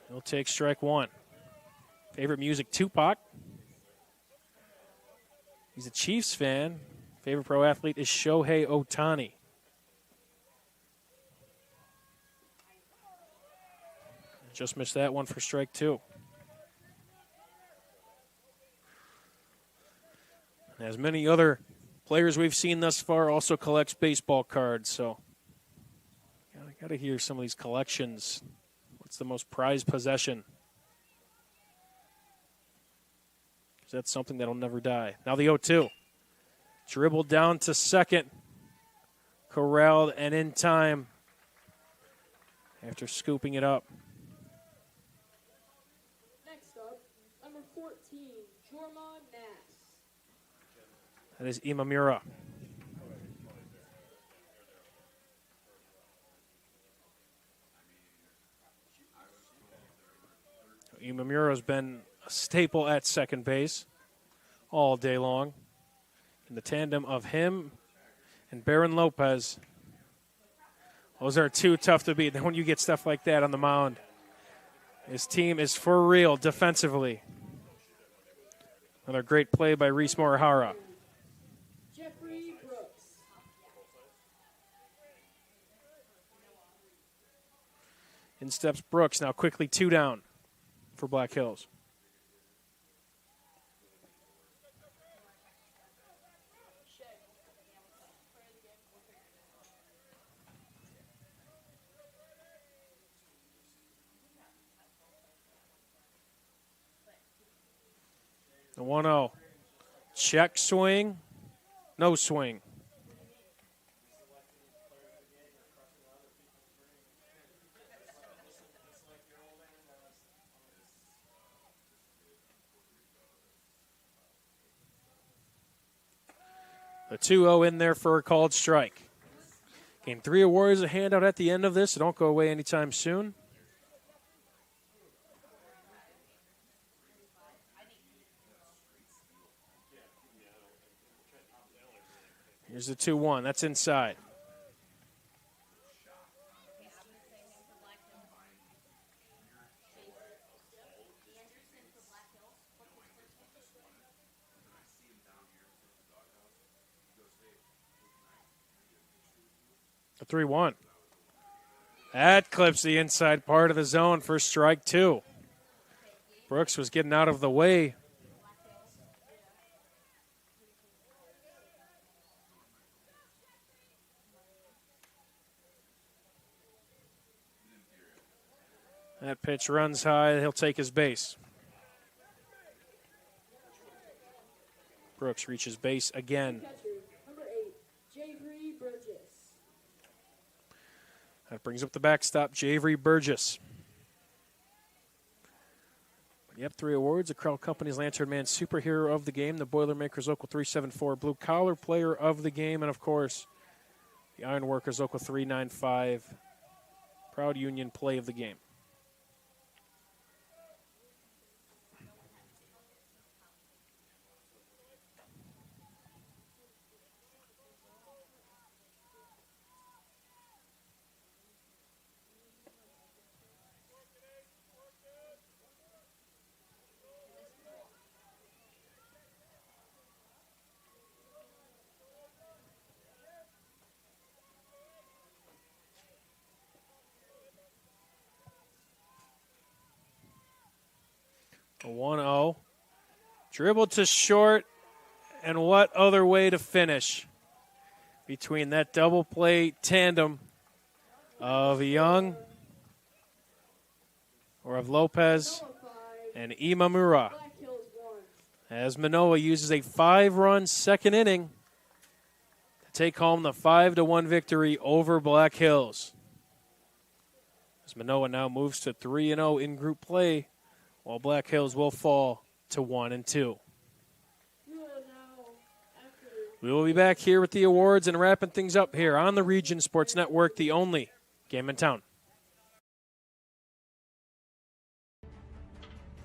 He'll take strike 1. Favorite music, Tupac. He's a Chiefs fan. Favorite pro athlete is Shohei Ohtani. Just missed that one for strike 2. As many other players we've seen thus far also collects baseball cards, so Got to hear some of these collections. What's the most prized possession? Because that's something that'll never die. Now the 0-2. Dribbled down to second. Corralled and in time after scooping it up. Next up, number 14, Jorma Nass. That is Imamura. Imamura's been a staple at second base all day long. And the tandem of him and Baron Lopez, those are too tough to beat. Then when you get stuff like that on the mound, his team is for real defensively. Another great play by Reese Morihara. Jeffrey Brooks. In steps Brooks, now quickly 2 down for Black Hills. The 1-0. Check swing. No swing. The 2-0 in there for a called strike. Game 3 awards a handout at the end of this, so don't go away anytime soon. Here's the 2-1. That's inside. The 3-1. That clips the inside part of the zone for strike 2. Brooks was getting out of the way. That pitch runs high. He'll take his base. Brooks reaches base again. Catcher, number 8, Javery Burgess. That brings up the backstop, Javery Burgess. Yep, 3 awards. The Krell Company's Lantern Man Superhero of the Game, the Boilermakers Local 374 Blue Collar Player of the Game, and, of course, the Ironworkers Local 395 Proud Union Play of the Game. A 1-0. Dribbled to short, and what other way to finish between that double play tandem of Young, or of Lopez, and Imamura, as Manoa uses a 5-run second inning to take home the 5-1 victory over Black Hills. As Manoa now moves to 3-0 in group play, while Black Hills will fall to 1-2. We will be back here with the awards and wrapping things up here on the Region Sports Network, the only game in town.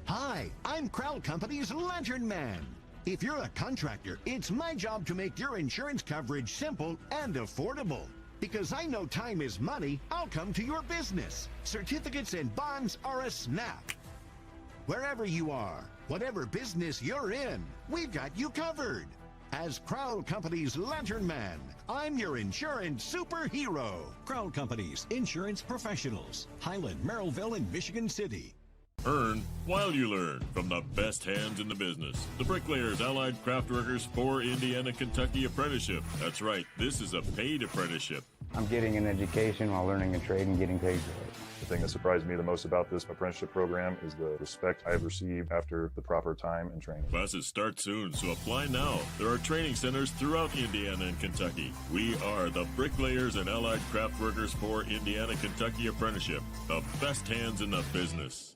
Hi, I'm Crowd Company's Lantern Man. If you're a contractor, it's my job to make your insurance coverage simple and affordable. Because I know time is money, I'll come to your business. Certificates and bonds are a snap. Wherever you are, whatever business you're in, we've got you covered. As Crowd Company's Lantern Man, I'm your insurance superhero. Crowd Companies, insurance professionals. Highland, Merrillville, and Michigan City. Earn while you learn from the best hands in the business. The Bricklayers Allied Craft Workers for Indiana Kentucky Apprenticeship. That's right, this is a paid apprenticeship. I'm getting an education while learning a trade and getting paid for it. The thing that surprised me the most about this apprenticeship program is the respect I've received after the proper time and training. Classes start soon, so apply now. There are training centers throughout Indiana and Kentucky. We are the Bricklayers and Allied Craft Workers for Indiana Kentucky Apprenticeship, the best hands in the business.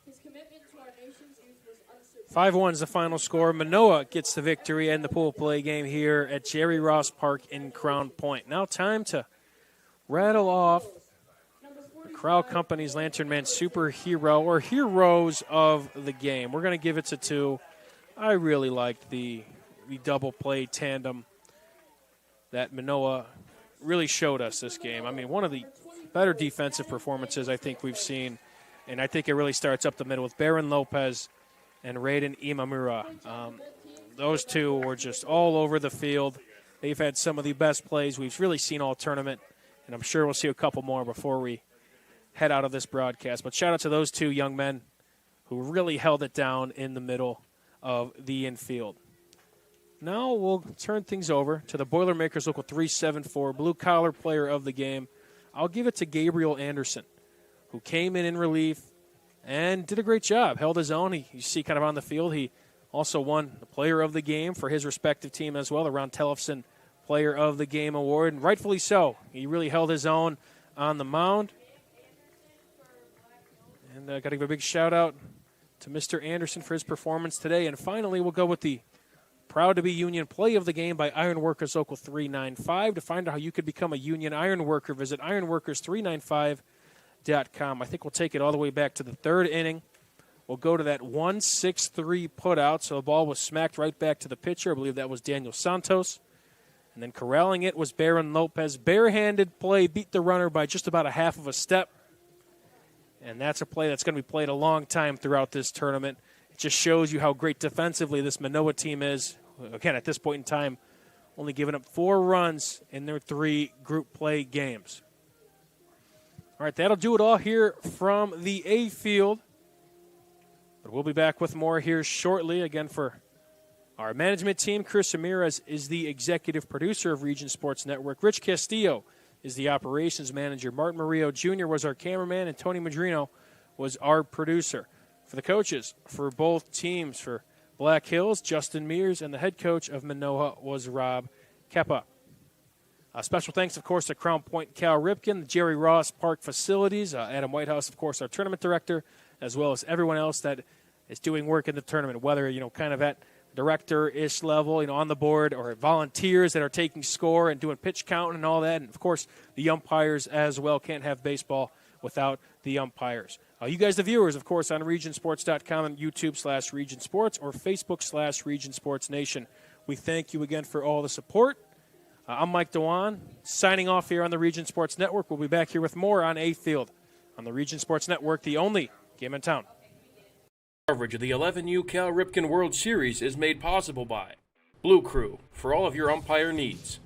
His commitment to our nation's youth was unsurpassed. 5-1 is the final score. Manoa gets the victory and the pool play game here at Jerry Ross Park in Crown Point. Now time to rattle off the Crowell Company's Lantern Man superhero or heroes of the game. We're going to give it to 2. I really liked the double play tandem that Manoa really showed us this game. I mean, one of the better defensive performances I think we've seen, and I think it really starts up the middle with Baron Lopez and Raiden Imamura. Those two were just all over the field. They've had some of the best plays we've really seen all tournament. And I'm sure we'll see a couple more before we head out of this broadcast. But shout out to those 2 young men who really held it down in the middle of the infield. Now we'll turn things over to the Boilermakers Local 374 blue-collar player of the game. I'll give it to Gabriel Anderson, who came in relief and did a great job, held his own. You see kind of on the field, he also won the player of the game for his respective team as well, the Ron Tellefson Player of the Game award, and rightfully so. He really held his own on the mound. And got to give a big shout-out to Mr. Anderson for his performance today. And finally, we'll go with the Proud to be Union Play of the Game by Ironworkers Local 395. To find out how you could become a Union Ironworker, visit ironworkers395.com. I think we'll take it all the way back to the 3rd inning. We'll go to that 1-6-3 putout. So the ball was smacked right back to the pitcher. I believe that was Daniel Santos. And then corralling it was Baron Lopez. Barehanded play, beat the runner by just about a half of a step. And that's a play that's going to be played a long time throughout this tournament. It just shows you how great defensively this Manoa team is. Again, at this point in time, only giving up 4 runs in their 3 group play games. All right, that'll do it all here from the A field. But we'll be back with more here shortly. Again, for our management team, Chris Ramirez is the executive producer of Region Sports Network. Rich Castillo is the operations manager. Martin Murillo Jr. was our cameraman, and Tony Madrino was our producer. For the coaches for both teams, for Black Hills, Justin Mears, and the head coach of Manoa was Rob Keppa. Special thanks, of course, to Crown Point Cal Ripken, the Jerry Ross Park facilities, Adam Whitehouse, of course, our tournament director, as well as everyone else that is doing work in the tournament, whether, kind of at director-ish level, on the board, or volunteers that are taking score and doing pitch count and all that. And, of course, the umpires as well. Can't have baseball without the umpires. You guys, the viewers, of course, on regionsports.com and YouTube/Region Sports or Facebook/Region Sports Nation. We thank you again for all the support. I'm Mike Dewan, signing off here on the Region Sports Network. We'll be back here with more on A Field on the Region Sports Network, the only game in town. Coverage of the 11U Cal Ripken World Series is made possible by Blue Crew for all of your umpire needs.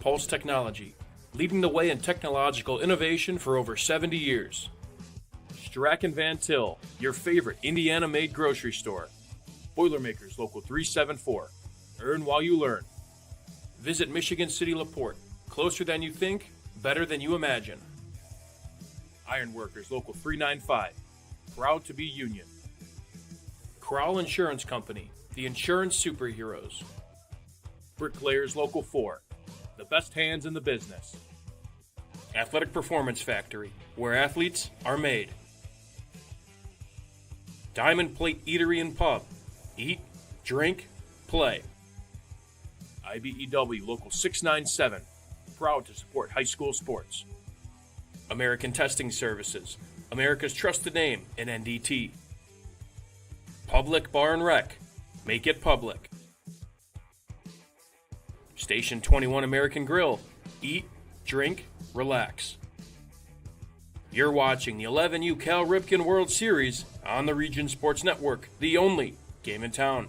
Pulse Technology, leading the way in technological innovation for over 70 years. Strack & Van Til, your favorite Indiana-made grocery store. Boilermakers Local 374. Earn while you learn. Visit Michigan City LaPorte. Closer than you think, better than you imagine. Ironworkers Local 395. Proud to be Union. Crowell Insurance Company, the insurance superheroes. Bricklayers Local 4, the best hands in the business. Athletic Performance Factory, where athletes are made. Diamond Plate Eatery and Pub, eat, drink, play. IBEW Local 697, proud to support high school sports. American Testing Services, America's trusted name in NDT. Public Bar and Rec, make it public. Station 21 American Grill, eat, drink, relax. You're watching the 11U Cal Ripken World Series on the Region Sports Network, the only game in town.